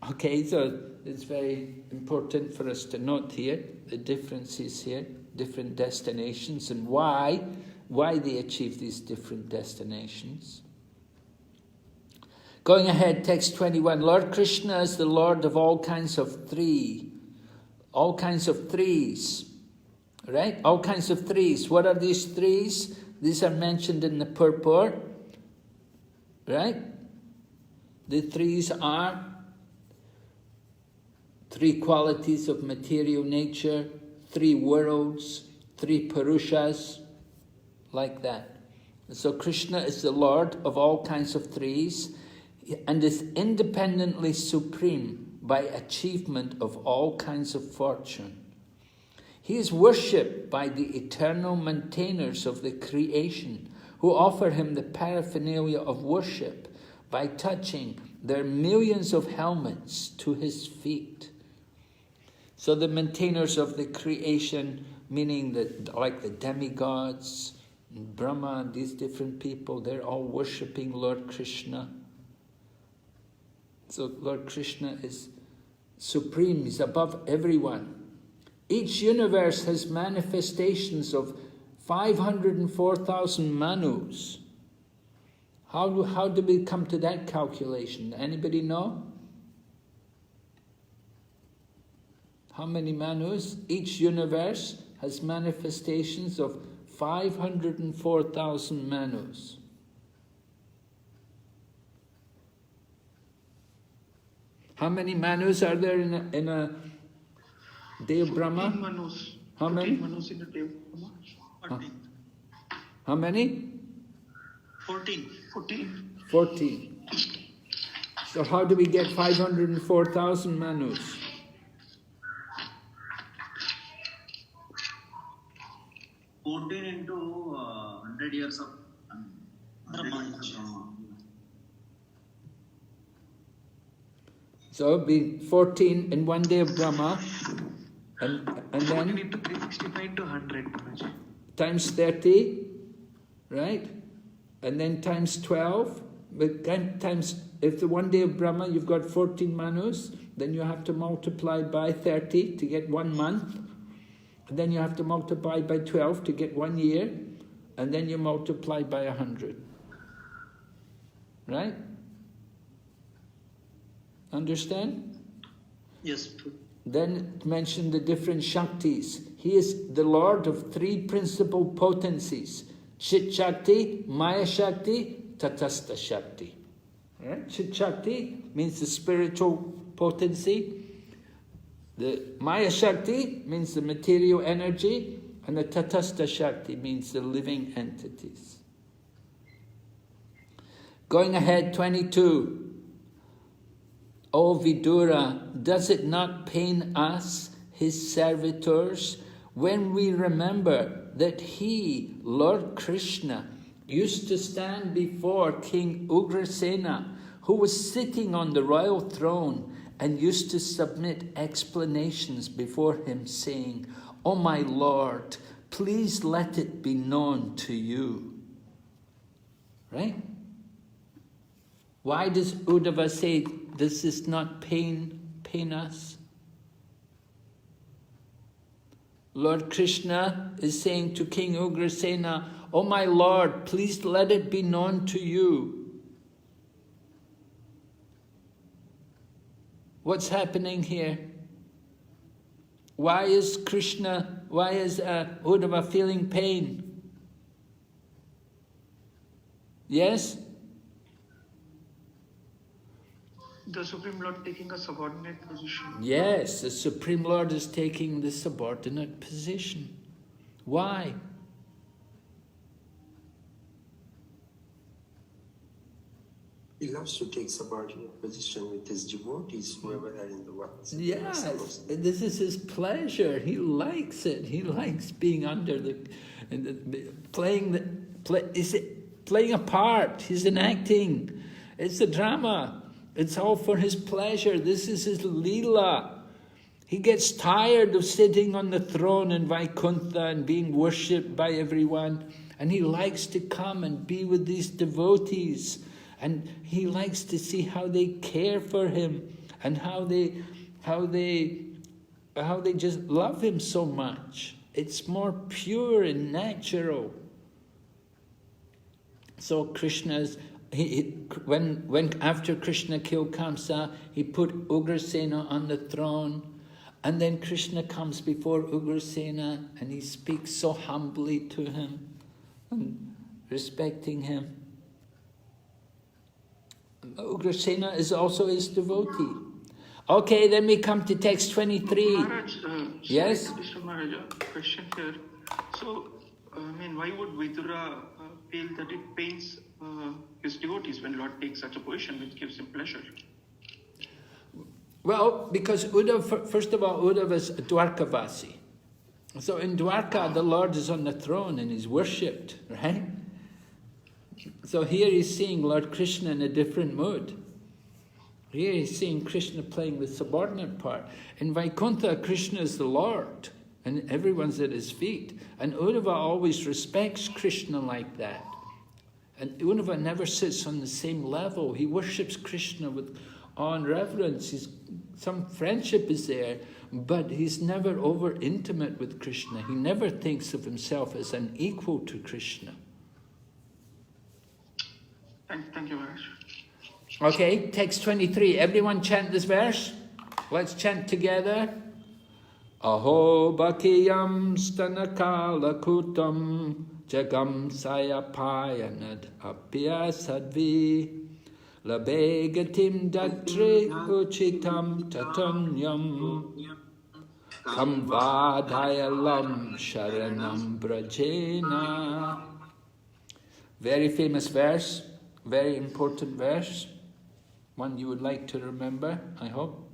Okay, so it's very important for us to note here the differences here, different destinations, and why they achieve these different destinations. Going ahead, text 21, Lord Kṛṣṇa is the Lord of all kinds of threes, right? All kinds of threes. What are these threes? These are mentioned in the purport, right? The threes are three qualities of material nature, three worlds, three Purushas, like that. So Kṛṣṇa is the Lord of all kinds of threes and is independently supreme by achievement of all kinds of fortune. He is worshipped by the eternal maintainers of the creation, who offer him the paraphernalia of worship by touching their millions of helmets to his feet. So the maintainers of the creation, meaning that, like the demigods, Brahma, and these different people, they're all worshipping Lord Kṛṣṇa. So Lord Kṛṣṇa is supreme, he's above everyone. Each universe has manifestations of 504,000 manus. How do we come to that calculation? Anybody know? How many manus? Each universe has manifestations of 504,000 manus. How many manus are there in a day of Brahma? Manus. How many? Manus in a day of Brahma. 14. How many? 14. 14. So how do we get 504,000 manus? Into 100 years of Brahma. So it'll be 14 in one day of Brahma, and then into 365 to 100. times 30, right? And then times 12, but times, if the one day of Brahma you've got 14 manus, then you have to multiply by 30 to get 1 month. And then you have to multiply by 12 to get 1 year, and then you multiply by 100. Right? Understand? Yes. Then it mentioned the different Shaktis. He is the Lord of three principal potencies. Chit Shakti, Maya Shakti, Tatastha Shakti. Right? Chit Shakti means the spiritual potency. The Maya Shakti means the material energy. And the Tatastha Shakti means the living entities. Going ahead, 22. O Vidura, does it not pain us, his servitors, when we remember that he, Lord Kṛṣṇa, used to stand before King Ugrasena, who was sitting on the royal throne, and used to submit explanations before him, saying, O my Lord, please let it be known to you. Right? Why does Uddhava say, does this not pain us? Lord Kṛṣṇa is saying to King Ugrasena, O my Lord, please let it be known to you. What's happening here? Why is Uddhava feeling pain? Yes? The Supreme Lord taking a subordinate position. Yes, the Supreme Lord is taking the subordinate position. Why? He loves to take subordinate position with his devotees, whoever are in the world. Yes, this is his pleasure. He likes it. He likes being under playing a part. He's enacting. It's a drama. It's all for his pleasure. This is his Leela. He gets tired of sitting on the throne in Vaikuntha and being worshipped by everyone. And he likes to come and be with these devotees. And he likes to see how they care for him and how they just love him so much. It's more pure and natural. So Krishna's when after Kṛṣṇa killed Kamsa, he put Ugrasena on the throne, and then Kṛṣṇa comes before Ugrasena and he speaks so humbly to him and respecting him. Ugrasena is also his devotee. Okay, then we come to text 23. Maharaj, yes? Mr. Maharaj, question here. So, why would Vidura feel that it pains his devotees when Lord takes such a position which gives him pleasure? Well, because Uddhava, first of all, Uddhava is Dwarkavasi. So in Dwarka, the Lord is on the throne and he's worshipped, right? So here he's seeing Lord Kṛṣṇa in a different mood. Here he's seeing Kṛṣṇa playing the subordinate part. In Vaikuntha, Kṛṣṇa is the Lord and everyone's at his feet. And Uddhava always respects Kṛṣṇa like that. And Uddhava never sits on the same level. He worships Kṛṣṇa with awe and reverence. Some friendship is there, but he's never over intimate with Kṛṣṇa. He never thinks of himself as an equal to Kṛṣṇa. Thank you, Maharaj. Okay, text 23. Everyone chant this verse. Let's chant together. Aho bhakiyam stanakala kutam jagam sayapayanad apyasadvi labegatim datre uchitam tatanyam kamvadayalam sharanam brajena. Very famous verse, very important verse, one you would like to remember, I hope.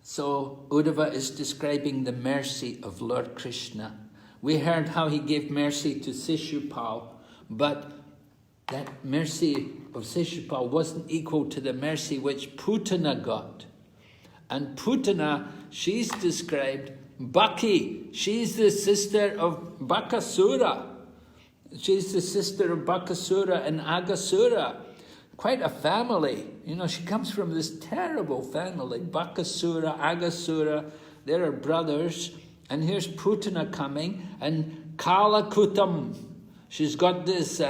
So Uddhava is describing the mercy of Lord Kṛṣṇa. We heard how he gave mercy to Sishupal, but that mercy of Sishupal wasn't equal to the mercy which Putana got. And Putana, she's described, Bhakti, she's the sister of Bakasura. She's the sister of Bakasura and Agasura. Quite a family. You know, she comes from this terrible family. Bakasura, Agasura, they are brothers. And here's Putana coming. And Kalakutam, she's got this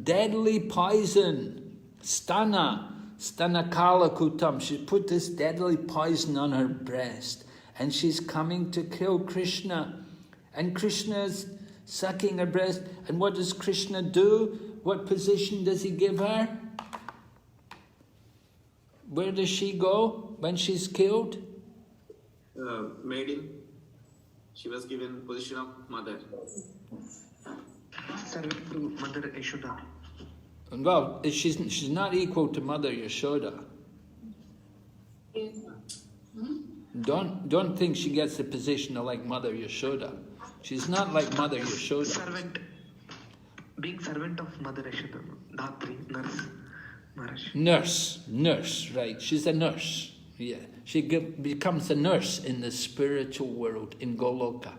deadly poison, stana, Stanakala Kutam. She put this deadly poison on her breast, and she's coming to kill Kṛṣṇa. And Kṛṣṇa is sucking her breast. And what does Kṛṣṇa do? What position does he give her? Where does she go when she's killed? Maiden. She was given position of mother. Servant to Mother Yashoda. Well, she's not equal to Mother Yashoda. Don't think she gets the position of like Mother Yashoda. She's not like Mother Yashoda. Servant. Being servant of Mother Yashoda. Dhatri, nurse. Maharaj. Nurse, right. She's a nurse. Yeah. She becomes a nurse in the spiritual world, in Goloka.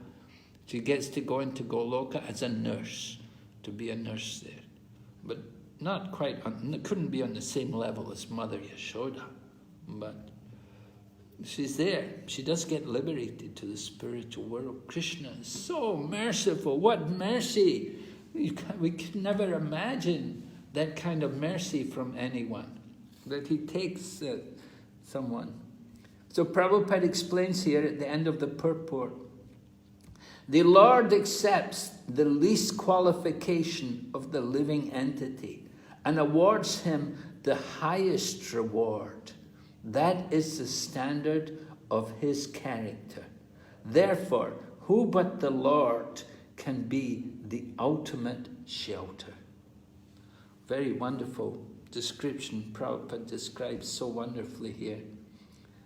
She gets to go into Goloka as a nurse, to be a nurse there. But not quite, couldn't be on the same level as Mother Yashoda. But she's there. She does get liberated to the spiritual world. Kṛṣṇa is so merciful. What mercy! We could never imagine that kind of mercy from anyone, that he takes someone. So Prabhupada explains here at the end of the purport, the Lord accepts the least qualification of the living entity and awards him the highest reward. That is the standard of his character. Therefore, who but the Lord can be the ultimate shelter? Very wonderful description Prabhupada describes so wonderfully here.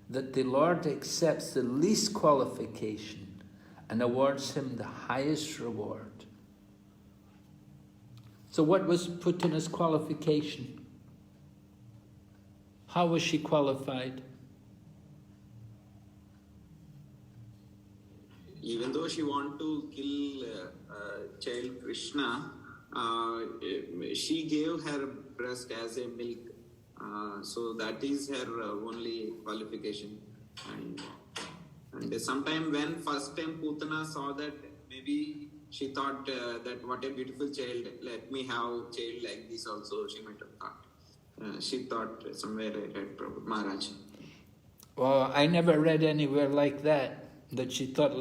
That the Lord accepts the least qualification and awards him the highest reward. So what was Putana's qualification? How was she qualified? Even though she wanted to kill child Kṛṣṇa, she gave her breast as a milk. So that is her only qualification. And sometime when first time Putana saw that, maybe she thought that what a beautiful child, let me have child like this also, she might have thought. She thought somewhere I read Prabhupada Maharaj. Well, I never read anywhere like that she thought,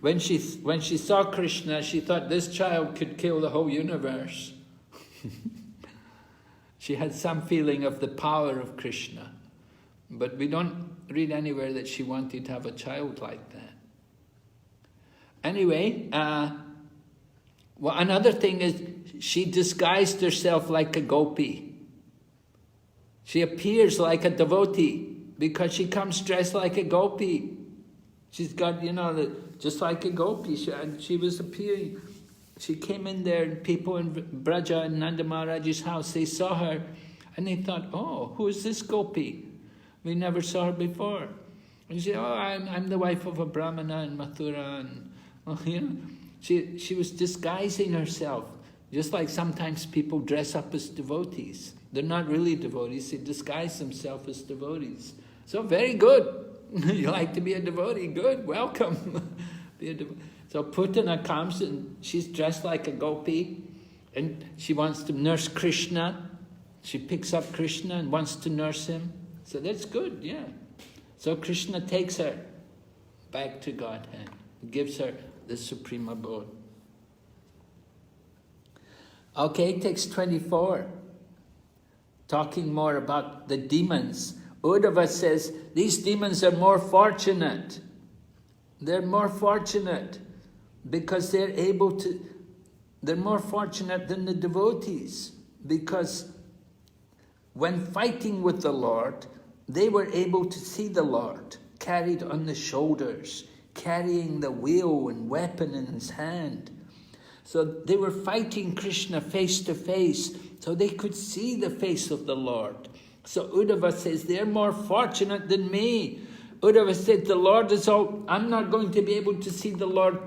when she saw Kṛṣṇa, she thought this child could kill the whole universe. She had some feeling of the power of Kṛṣṇa, but we don't read anywhere that she wanted to have a child like that. Anyway, well, another thing is she disguised herself like a gopi. She appears like a devotee because she comes dressed like a gopi. She's got, just like a gopi. She was appearing. She came in there, and people in Braja and Nanda Maharaj's house, they saw her, and they thought, oh, who is this gopi? We never saw her before. And she said, oh, I'm the wife of a Brahmana in Mathura. And, she was disguising herself, just like sometimes people dress up as devotees. They're not really devotees, they disguise themselves as devotees. So very good. You like to be a devotee? Good, welcome. Be a devotee. So Putana comes and she's dressed like a gopi and she wants to nurse Kṛṣṇa. She picks up Kṛṣṇa and wants to nurse him. So that's good, yeah. So Kṛṣṇa takes her back to Godhead, gives her the supreme abode. Okay, text 24. Talking more about the demons. Uddhava says, these demons are more fortunate. They're more fortunate because they're more fortunate than the devotees, because when fighting with the Lord, they were able to see the Lord carried on the shoulders, carrying the wheel and weapon in his hand. So they were fighting Kṛṣṇa face to face, so they could see the face of the Lord. So Uddhava says, they're more fortunate than me. Uddhava said, the Lord is all, I'm not going to be able to see the Lord.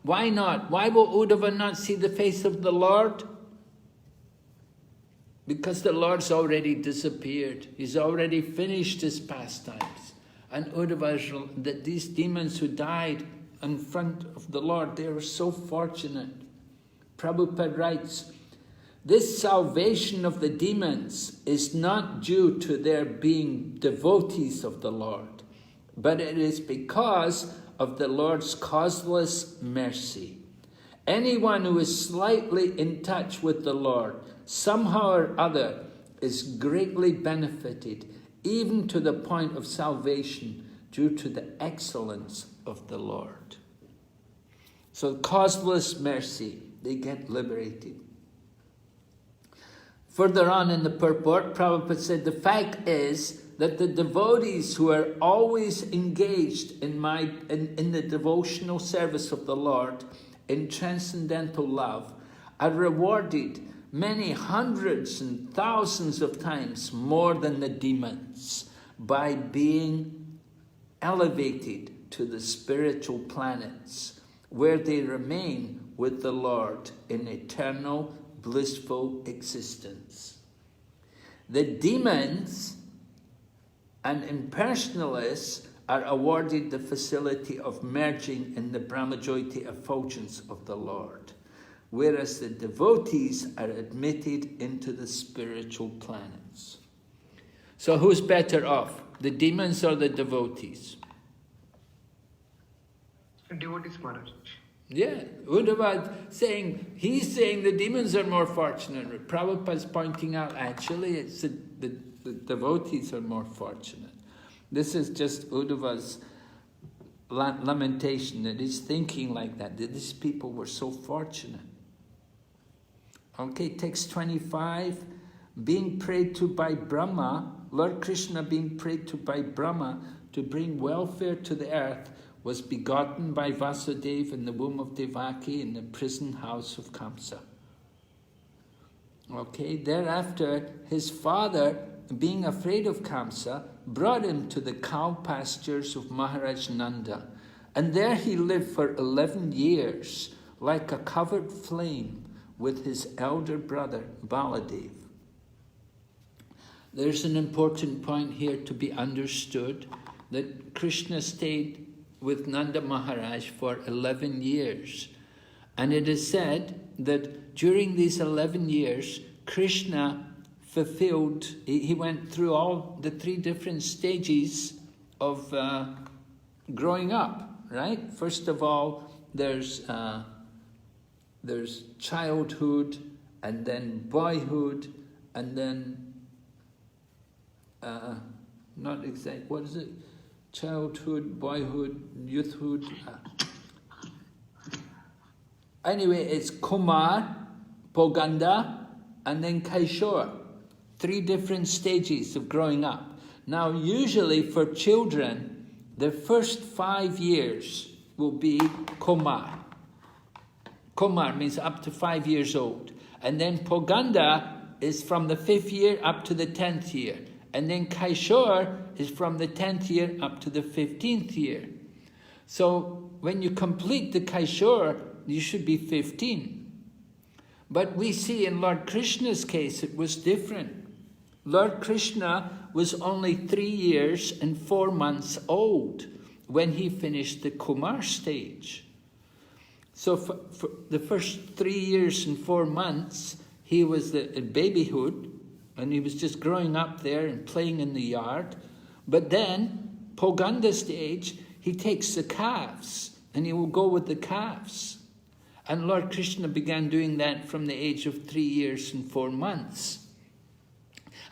Why not? Why will Uddhava not see the face of the Lord? Because the Lord's already disappeared. He's already finished his pastimes. And Uddhava, that these demons who died in front of the Lord, they were so fortunate. Prabhupada writes, This salvation of the demons is not due to their being devotees of the Lord, but it is because of the Lord's causeless mercy. Anyone who is slightly in touch with the Lord, somehow or other, is greatly benefited, even to the point of salvation, due to the excellence of the Lord. So causeless mercy, they get liberated. Further on in the purport, Prabhupada said, the fact is that the devotees who are always engaged in the devotional service of the Lord, in transcendental love, are rewarded many hundreds and thousands of times more than the demons by being elevated to the spiritual planets, where they remain with the Lord in eternal blissful existence. The demons and impersonalists are awarded the facility of merging in the Brahmajyoti effulgence of the Lord, whereas the devotees are admitted into the spiritual planets. So who's better off, the demons or the devotees? Devotees, Maharaj. Yeah, he's saying the demons are more fortunate. Prabhupada's pointing out, actually, it's the devotees are more fortunate. This is just Uddhava's lamentation, that he's thinking like that these people were so fortunate. Okay, text 25, being prayed to by Brahma, Lord Kṛṣṇa being prayed to by Brahma to bring welfare to the earth, was begotten by Vasudeva in the womb of Devaki in the prison house of Kamsa. Okay, thereafter, his father, being afraid of Kamsa, brought him to the cow pastures of Maharaj Nanda, and there he lived for 11 years, like a covered flame, with his elder brother, Baladev. There's an important point here to be understood, that Kṛṣṇa stayed with Nanda Maharaj for 11 years. And it is said that during these 11 years, Kṛṣṇa fulfilled, he went through all the 3 different stages of growing up, right? First of all, there's childhood, and then boyhood, and then, not exact, what is it? Childhood, boyhood, youthhood. Anyway, it's Kumar, Poganda, and then Kaishore. 3 different stages of growing up. Now, usually for children, the first 5 years will be Kumar. Kumar means up to 5 years old. And then Poganda is from the 5th year up to the 10th year. And then Kaishore is from the 10th year up to the 15th year. So when you complete the Kaishore, you should be 15. But we see in Lord Kṛṣṇa's case, it was different. Lord Kṛṣṇa was only 3 years and 4 months old when he finished the Kumar stage. So for the first 3 years and 4 months, he was in babyhood, and he was just growing up there and playing in the yard. But then, Poganda stage, he takes the calves, and he will go with the calves. And Lord Kṛṣṇa began doing that from the age of 3 years and 4 months.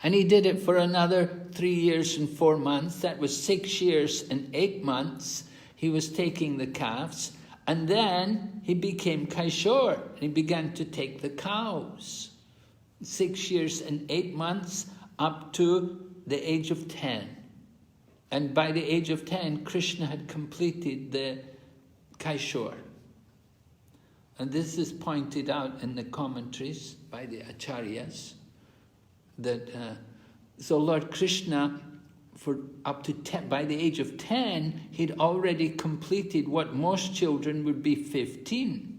And he did it for another 3 years and 4 months. That was 6 years and 8 months. He was taking the calves. And then he became Kaishore, and he began to take the cows. 6 years and 8 months up to the age of 10. And by the age of 10, Kṛṣṇa had completed the Kaishore. And this is pointed out in the commentaries by the Acharyas, that so Lord Kṛṣṇa, for up to 10, by the age of 10, he'd already completed what most children would be 15.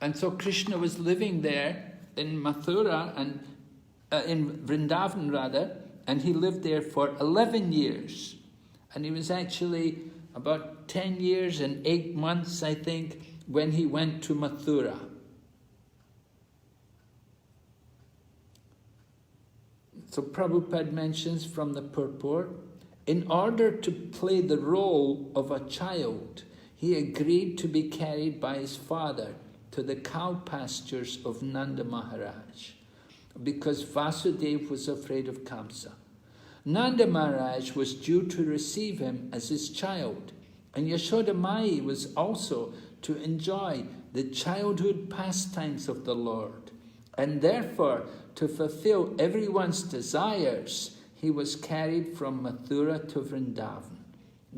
And so Kṛṣṇa was living there in Mathura, and in Vrindavan rather, and he lived there for 11 years. And he was actually about 10 years and 8 months, I think, when he went to Mathura. So Prabhupada mentions from the purport, in order to play the role of a child, he agreed to be carried by his father to the cow pastures of Nanda Maharaj, because Vasudeva was afraid of Kamsa. Nanda Maharaj was due to receive him as his child, and Yashoda Mai was also to enjoy the childhood pastimes of the Lord, and therefore, to fulfill everyone's desires, he was carried from Mathura to Vrindavan,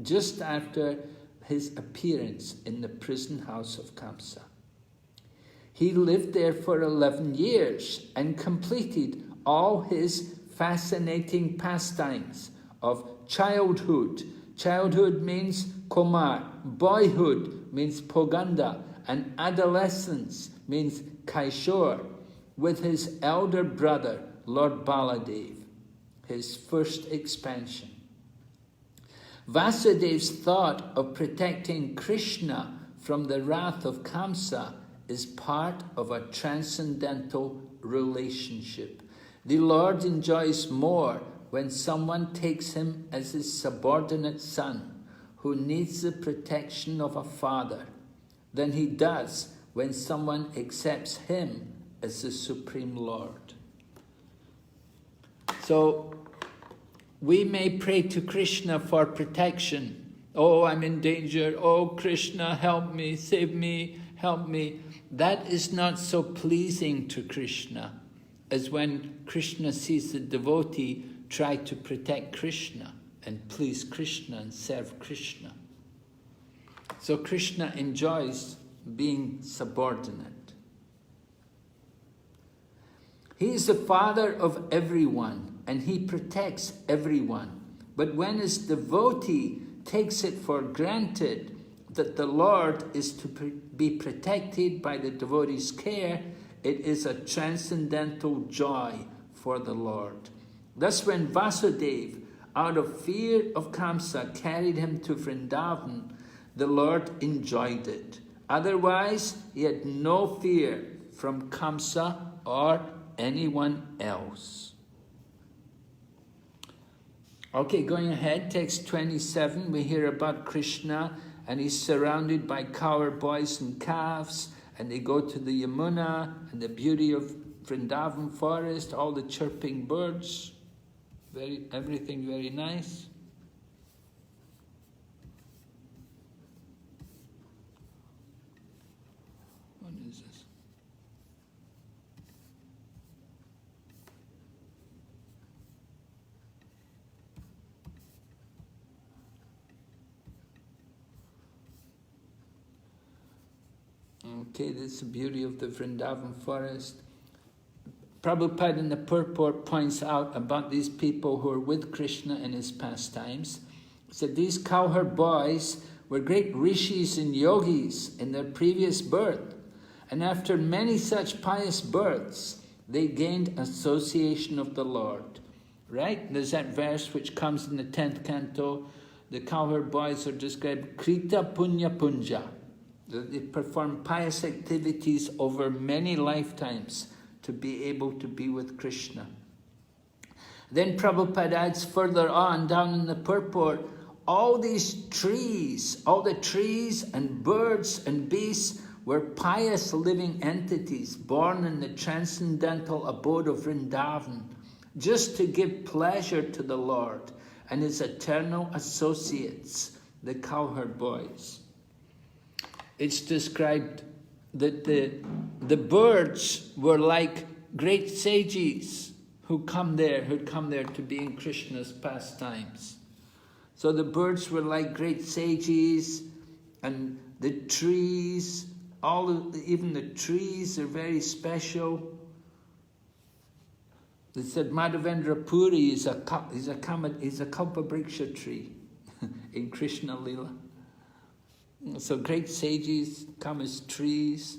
just after his appearance in the prison house of Kamsa. He lived there for 11 years and completed all his fascinating pastimes of childhood. Childhood means Kumar, boyhood means Poganda, and adolescence means Kaishore, with his elder brother, Lord Baladev, his first expansion. Vasudeva's thought of protecting Kṛṣṇa from the wrath of Kamsa is part of a transcendental relationship. The Lord enjoys more when someone takes him as his subordinate son who needs the protection of a father than he does when someone accepts him as the Supreme Lord. So we may pray to Kṛṣṇa for protection. Oh, I'm in danger. Oh, Kṛṣṇa, help me, save me, help me. That is not so pleasing to Kṛṣṇa as when Kṛṣṇa sees the devotee try to protect Kṛṣṇa and please Kṛṣṇa and serve Kṛṣṇa. So Kṛṣṇa enjoys being subordinate. He is the father of everyone and he protects everyone. But when his devotee takes it for granted that the Lord is to be protected by the devotee's care, it is a transcendental joy for the Lord. Thus when Vasudeva, out of fear of Kamsa, carried him to Vrindavan, the Lord enjoyed it. Otherwise, he had no fear from Kamsa or anyone else. Okay, going ahead, text 27, we hear about Kṛṣṇa, and he's surrounded by cowherd boys and calves, and they go to the Yamuna and the beauty of Vrindavan forest, all the chirping birds, everything very nice. What is this? Okay, this is the beauty of the Vrindavan forest. Prabhupada in the purport points out about these people who are with Kṛṣṇa in his pastimes. He said these cowherd boys were great rishis and yogis in their previous birth, and after many such pious births, they gained association of the Lord. Right? There's that verse which comes in the 10th canto. The cowherd boys are described Krita Punya Punja. They perform pious activities over many lifetimes to be able to be with Kṛṣṇa. Then Prabhupada adds further on, down in the purport, all these trees, all the trees and birds and beasts were pious living entities born in the transcendental abode of Vrindavan, just to give pleasure to the Lord and his eternal associates, the cowherd boys. It's described that the birds were like great sages who'd come there to be in Kṛṣṇa's pastimes. So the birds were like great sages, and the trees, even the trees are very special. They said Madhavendra Puri is a Kalpabriksha tree in Kṛṣṇa Lila. So great sages come as trees.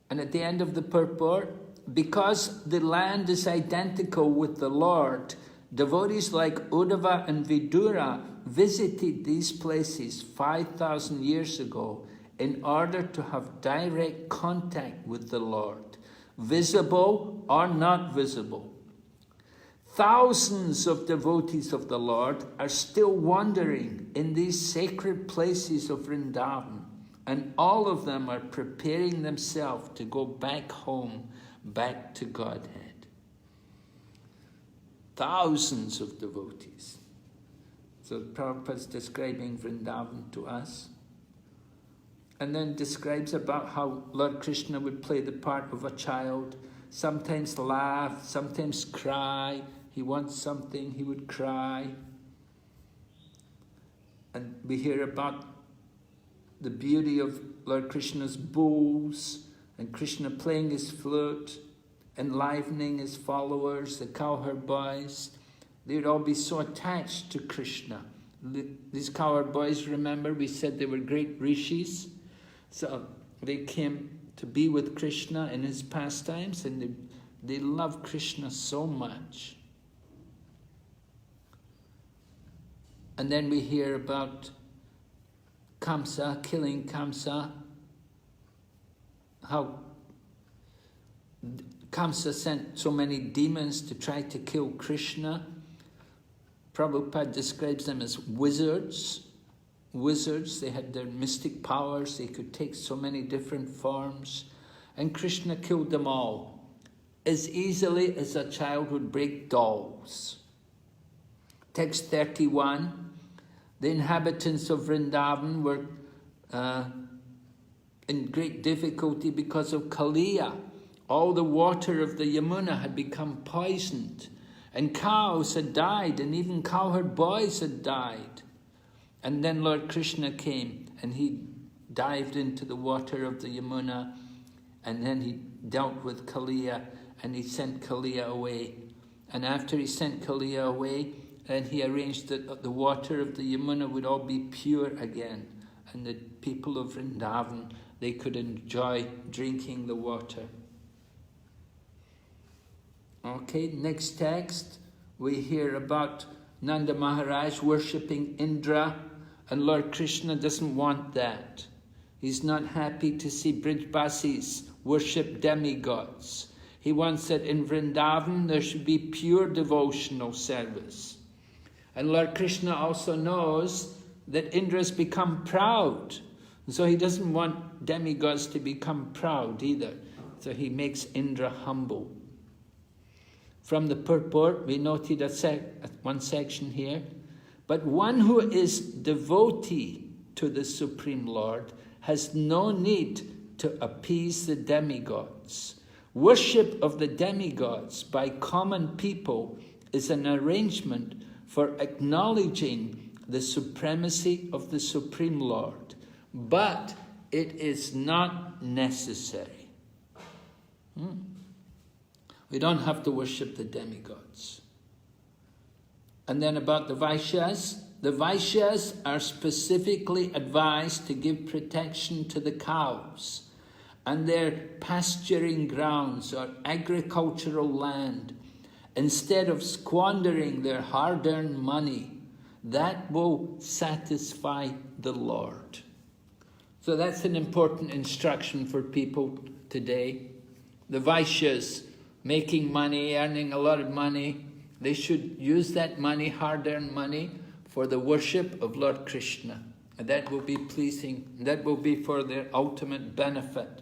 And at the end of the purport, because the land is identical with the Lord, devotees like Uddhava and Vidura visited these places 5,000 years ago in order to have direct contact with the Lord. visible or not visible. Thousands of devotees of the Lord are still wandering in these sacred places of Vrindavan, and all of them are preparing themselves to go back home, back to Godhead. Thousands of devotees. So Prabhupada's describing Vrindavan to us. And then describes about how Lord Kṛṣṇa would play the part of a child, sometimes laugh, sometimes cry. He wants something, he would cry. And we hear about the beauty of Lord Kṛṣṇa's bowls, and Kṛṣṇa playing his flute, enlivening his followers, the cowherd boys. They'd all be so attached to Kṛṣṇa. These cowherd boys, remember, we said they were great rishis. So they came to be with Kṛṣṇa in his pastimes, and they loved Kṛṣṇa so much. And then we hear about Kamsa, killing Kamsa, how Kamsa sent so many demons to try to kill Kṛṣṇa. Prabhupada describes them as wizards. Wizards, they had their mystic powers, they could take so many different forms. And Kṛṣṇa killed them all, as easily as a child would break dolls. Text 31. The inhabitants of Vrindavan were in great difficulty because of Kaliya. All the water of the Yamuna had become poisoned, and cows had died, and even cowherd boys had died. And then Lord Kṛṣṇa came, and he dived into the water of the Yamuna, and then he dealt with Kaliya, and he sent Kaliya away. And after he sent Kaliya away, and he arranged that the water of the Yamuna would all be pure again, and the people of Vrindavan, they could enjoy drinking the water. Okay, next text, we hear about Nanda Maharaj worshipping Indra, and Lord Kṛṣṇa doesn't want that. He's not happy to see Brijbasis worship demigods. He wants that in Vrindavan there should be pure devotional service. And Lord Kṛṣṇa also knows that Indra's become proud. And so he doesn't want demigods to become proud either. So he makes Indra humble. From the purport, we noted one section here. But one who is devotee to the Supreme Lord has no need to appease the demigods. Worship of the demigods by common people is an arrangement for acknowledging the supremacy of the Supreme Lord, but it is not necessary. We don't have to worship the demigods. And then about the Vaishyas. The Vaishyas are specifically advised to give protection to the cows and their pasturing grounds or agricultural land, instead of squandering their hard-earned money. That will satisfy the Lord. So that's an important instruction for people today. The Vaishyas, making money, earning a lot of money, they should use that money, hard-earned money, for the worship of Lord Kṛṣṇa. And that will be pleasing, that will be for their ultimate benefit.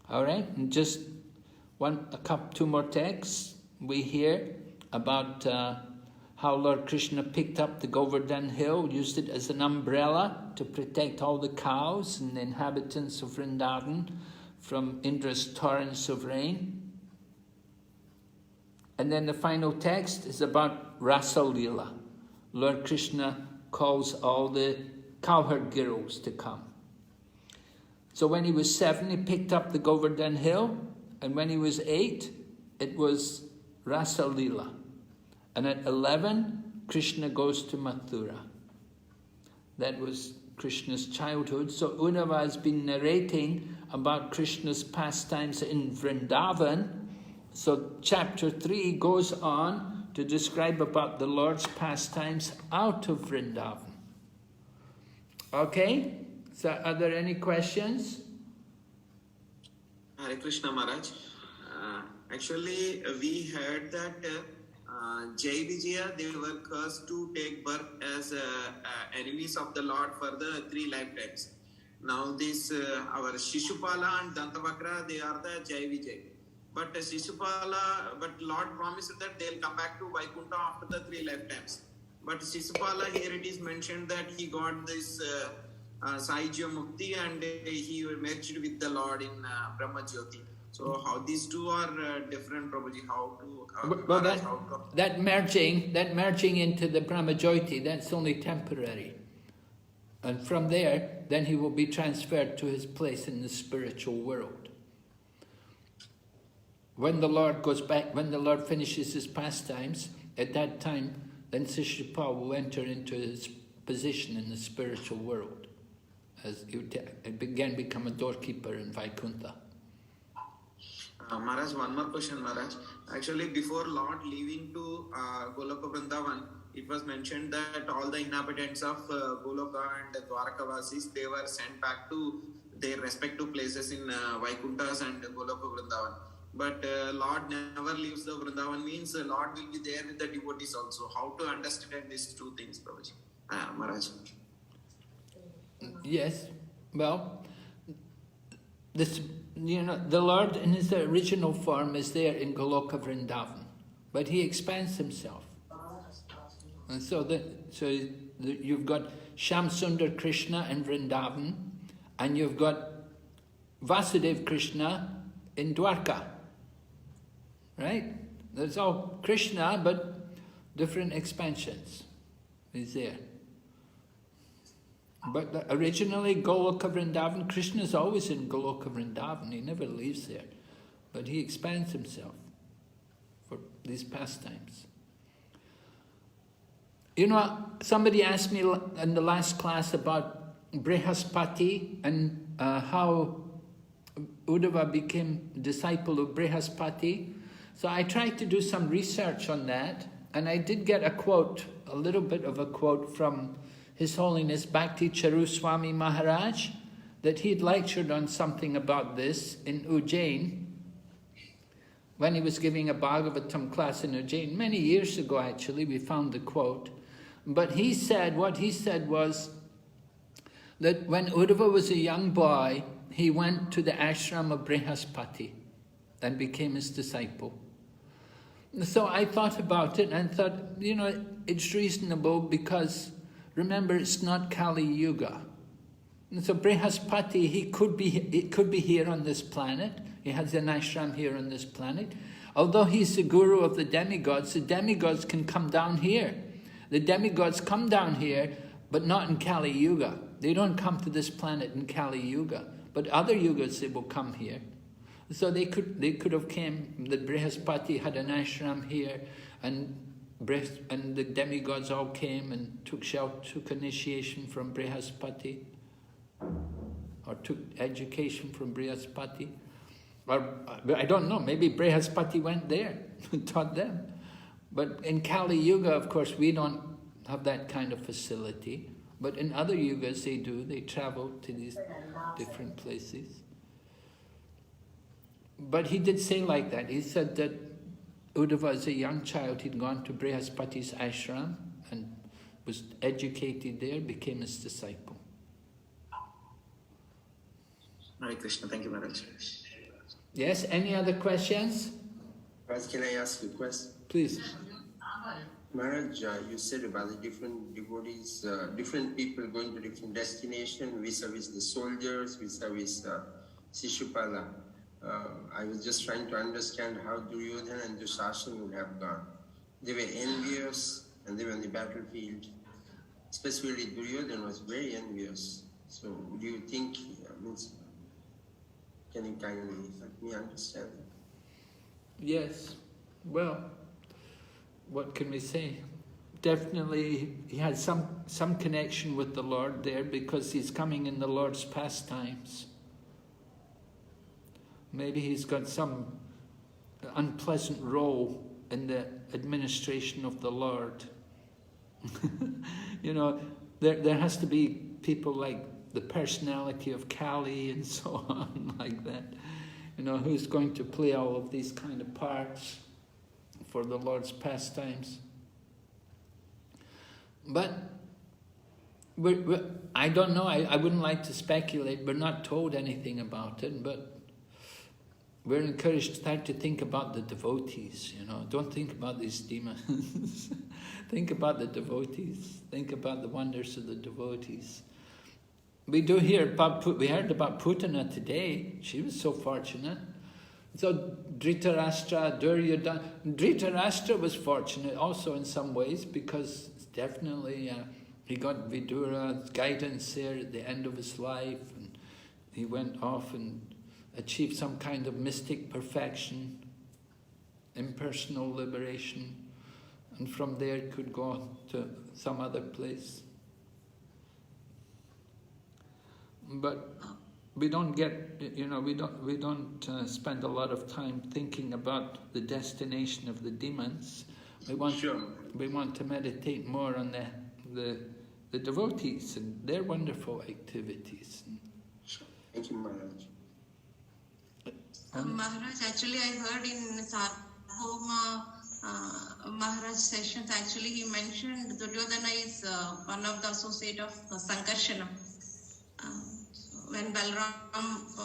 All right, and just two more texts. We hear about how Lord Kṛṣṇa picked up the Govardhan hill, used it as an umbrella to protect all the cows and the inhabitants of Vrindavan from Indra's torrents of rain. And then the final text is about Rasa Leela. Lord Kṛṣṇa calls all the cowherd girls to come. So when he was 7, he picked up the Govardhan hill, and when he was 8, it was Rasa Leela. And at 11, Kṛṣṇa goes to Mathura. That was Kṛṣṇa's childhood. So Uddhava has been narrating about Kṛṣṇa's pastimes in Vrindavan. So chapter 3 goes on to describe about the Lord's pastimes out of Vrindavan. Okay? So are there any questions? Hare Krishna Maharaj. Actually, we heard that Jai Vijaya, they were cursed to take birth as enemies of the Lord for the 3 lifetimes. Now this, our Shishupala and Dantavakra, they are the Jai Vijay. But Shishupala, but Lord promised that they'll come back to Vaikuntha after the 3 lifetimes. But Shishupala, here it is mentioned that he got this Saijya Mukti and he merged with the Lord in Brahma Jyoti. So how these two are different, Prabhuji? How to well, that merging into the Brahma Jyoti, that's only temporary. And from there, then he will be transferred to his place in the spiritual world. When the Lord goes back, when the Lord finishes his pastimes, at that time, then Shishupal will enter into his position in the spiritual world, as he again become a doorkeeper in Vaikuntha. Maharaj, one more question, Maharaj. Actually, before Lord leaving to Goloka Vrindavan, it was mentioned that all the inhabitants of Goloka and Dwarkavasis, they were sent back to their respective places in Vaikunthas and Goloka Vrindavan. But Lord never leaves the Vrindavan, means Lord will be there with the devotees also. How to understand these two things, Prabhuji? Maharaj. Yes, well, this, the Lord in his original form is there in Goloka Vrindavan, but he expands himself. And so you've got Shyamsundar Krishna in Vrindavan, and you've got Vasudev Krishna in Dwarka. Right? There's all Krishna, but different expansions. He's there. But originally, Goloka Vrindavan, Krishna is always in Goloka Vrindavan. He never leaves there. But he expands himself for these pastimes. Somebody asked me in the last class about Brihaspati and how Uddhava became a disciple of Brihaspati. So I tried to do some research on that, and I did get a quote, a little bit of a quote from His Holiness Bhakti Charuswami Maharaj, that he'd lectured on something about this in Ujjain, when he was giving a Bhagavatam class in Ujjain. Many years ago, actually, we found the quote. But he said, what he said was that when Uddhava was a young boy, he went to the ashram of Brihaspati and became his disciple. So I thought about it and thought, it's reasonable because, remember, it's not Kali Yuga. And so Brihaspati, it could be here on this planet. He has an ashram here on this planet. Although he's the guru of the demigods can come down here. The demigods come down here, but not in Kali Yuga. They don't come to this planet in Kali Yuga. But other yugas, they will come here. So they could have came, the Brihaspati had an ashram here, and the demigods all came and took initiation from Brihaspati, or took education from Brihaspati. Or, I don't know, maybe Brihaspati went there and taught them. But in Kali Yuga, of course, we don't have that kind of facility. But in other yugas, they do. They travel to these different places. But he did say like that. He said that Uddhava, as a young child, he'd gone to Brihaspati's ashram and was educated there, became his disciple. Hare Krishna. Thank you, Maharaj. Yes, any other questions? Maharaj, can I ask you a question? Please. Maharaj, you said about the different devotees, different people going to different destinations, vis-a-vis the soldiers, vis-a-vis Shishupala. I was just trying to understand how Duryodhana and Dushasana would have gone. They were envious and they were on the battlefield. Especially Duryodhana was very envious. So do you think, can you kindly help me understand that? Yes. Well, what can we say? Definitely he had some connection with the Lord there because he's coming in the Lord's pastimes. Maybe he's got some unpleasant role in the administration of the Lord. There has to be people like the personality of Kali and so on, like that. you know, who's going to play all of these kind of parts for the Lord's pastimes. But I don't know, I wouldn't like to speculate, we're not told anything about it, but we're encouraged to start to think about the devotees, you know, don't think about these demons. Think about the devotees, think about the wonders of the devotees. We do hear about, we heard about Putana today, she was so fortunate. So Dhritarashtra, Duryodhana, Dhritarashtra was fortunate also in some ways because definitely he got Vidura's guidance there at the end of his life, and he went off and achieved some kind of mystic perfection, impersonal liberation, and from there could go to some other place. But we don't get, you know, we don't spend a lot of time thinking about the destination of the demons. We want to meditate more on the devotees and their wonderful activities. Thank you, Maharaj. Maharaj, actually I heard in Sarvabhauma Maharaj sessions, actually he mentioned Duryodhana is one of the associate of Sankarshana. When Balram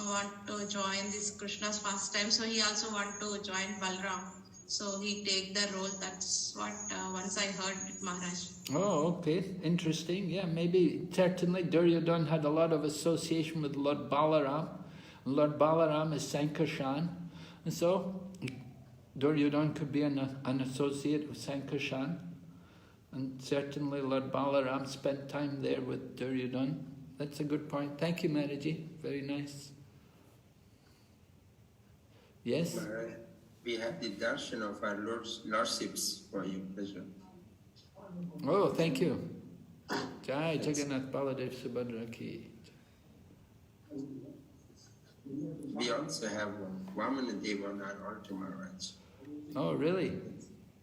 want to join this Krishna's pastime, so he also want to join Balram. So he take the role. That's what once I heard Maharaj. Oh, okay. Interesting. Yeah, maybe, certainly Duryodhana had a lot of association with Lord Balaram. Lord Balaram is Sankarshan. And so Duryodhana could be an associate of Sankarshan. And certainly Lord Balaram spent time there with Duryodhana. That's a good point. Thank you, Maharaji. Very nice. Yes? We have the darshan of our lordships for you, pleasure. Oh, thank you. Jai Jagannath Baladev Subhadra ki. We also have Vamana Deva on our altar, Maharaj. Oh, really?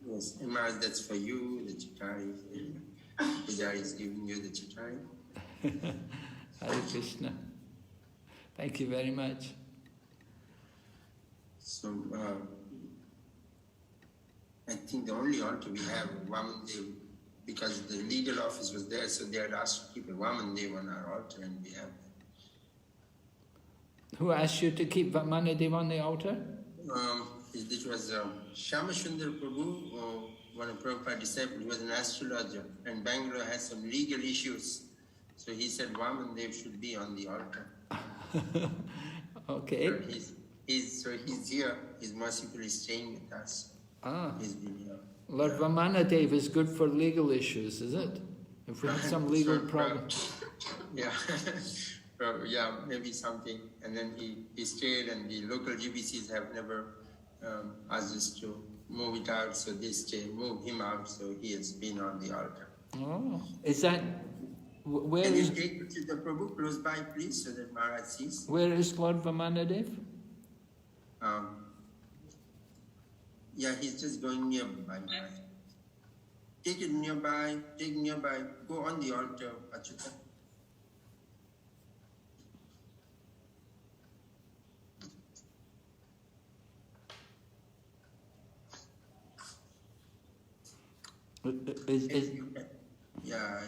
Yes. And Maharaj, that's for you, the Chitari. Pujari is giving you the Chitari. Hare Krishna. Thank you very much. So, I think the only altar we have Vamandev, because the legal office was there, so they had asked to keep a Vamandev on our altar, and we have. Who asked you to keep Vamanadev on the altar? This was Shyamashundar Prabhu, one of Prabhupada's disciples. He was an astrologer, and Bangalore has some legal issues. So he said Vamandev should be on the altar. Okay. So he's here. He's mercifully staying with us. He's been here. Lord Vamanadev is good for legal issues, is it? If we have some legal problem. Yeah. Yeah, maybe something. And then he stayed, and the local GBCs have never asked us to move it out, so they move him out, so he has been on the altar. Oh, is that... Where Can is... you take to the Prabhu close by, please, so that Maharaj sees? Where is Lord Vamanadev? Yeah, he's just going nearby. Take it nearby, go on the altar, Achyuta. Yeah,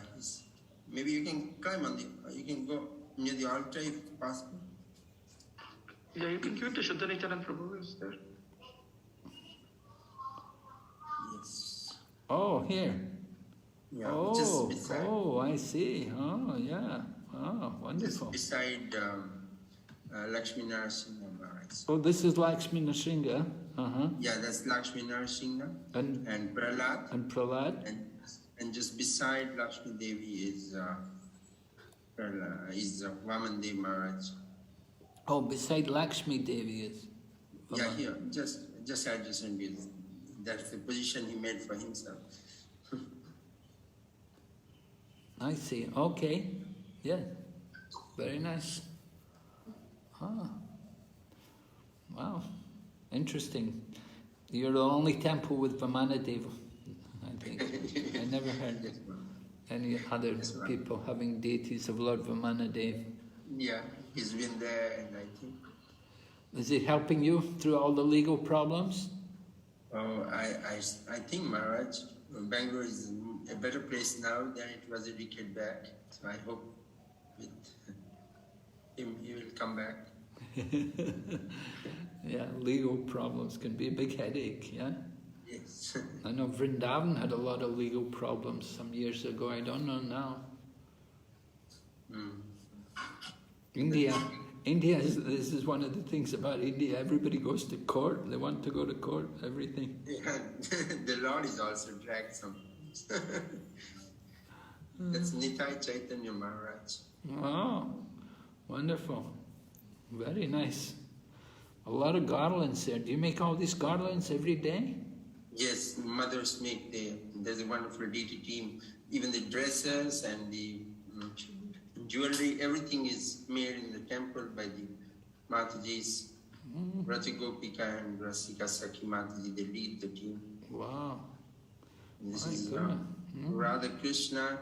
maybe you can climb on you can go near the altar if possible. Yeah, you can give it to Shuddhanicharan Prabhu, is there? Yes. Oh, here. Yeah, just beside. Oh, I see. Oh, yeah. Oh, wonderful. Just beside Lakshmi Narasimha Maharaj. Oh, this is Lakshmi Narasimha. Yeah, that's Lakshmi Narasimha and Prahlad. And Prahlad. And just beside Lakshmi Devi is Vamandev Maharaj. Oh, beside Lakshmi Devi is. Yeah, here, just adjacent. That's the position he made for himself. I see. Okay. Yeah. Very nice. Wow. Interesting. You're the only temple with Vamanadev, I think. I never heard any other people having deities of Lord Vamanadev. Yeah, he's been there, and I think Is it helping you through all the legal problems? Oh, I think, Maharaj, Bangalore is a better place now than it was a decade back. So I hope with him he will come back. Yeah, legal problems can be a big headache, yeah? Yes. I know Vrindavan had a lot of legal problems some years ago, I don't know now. India, this is one of the things about India, everybody goes to court, they want to go to court, everything. Yeah, the Lord is also dragged some. That's Nitai Chaitanya Maharaj. Oh, wonderful. Very nice. A lot of garlands there. Do you make all these garlands every day? Yes, mothers make there's a wonderful DT team. Even the dresses and the jewelry, everything is made in the temple by the Matajis. Rati Gopika and Rasika Sakhi Mataji, they lead the team. Wow. And this is Radha Kṛṣṇa.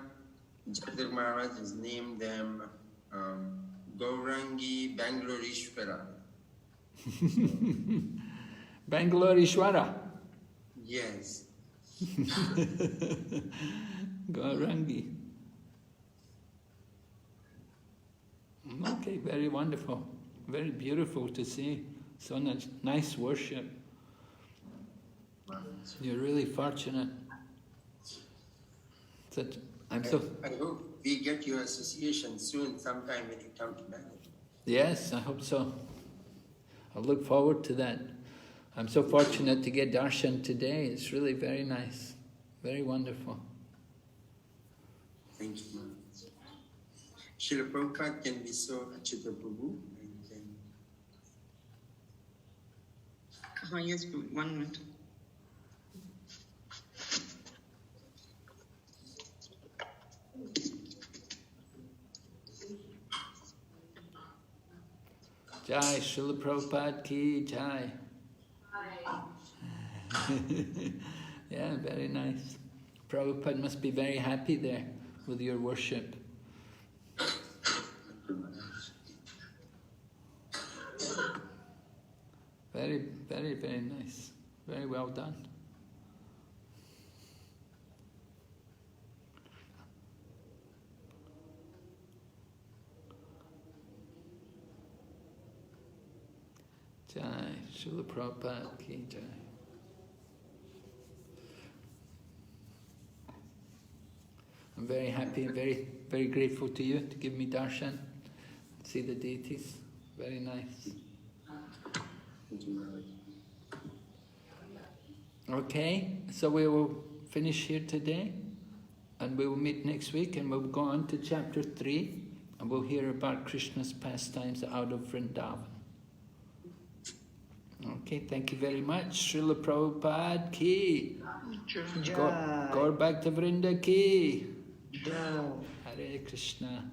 Jadar Maharaj has named them Gaurangi Bangalorishwara. Bangalorishwara. Yes. Gaurangi. Okay, very wonderful. Very beautiful to see. So nice worship. You're really fortunate. I hope we get your association soon, sometime when you come to Bangalore. Yes, I hope so. I look forward to that. I'm so fortunate to get darshan today. It's really very nice. Very wonderful. Thank you, Maharaj. Srila Prabhupada can be so Achyuta Prabhu. Yes, 1 minute. Jai Srila Prabhupada ki Jai. Yeah, very nice. Prabhupada must be very happy there with your worship. Very, very, very nice. Very well done. Jai, Srila Prabhupada ki Jai. I'm very happy and very, very grateful to you to give me darshan, see the deities. Very nice. Okay, so we will finish here today and we will meet next week and we'll go on to chapter 3 and we'll hear about Krishna's pastimes out of Vrindavan. Okay, thank you very much. Srila Prabhupada ki. Gaur Bhakta Vrinda ki. Hare Krishna.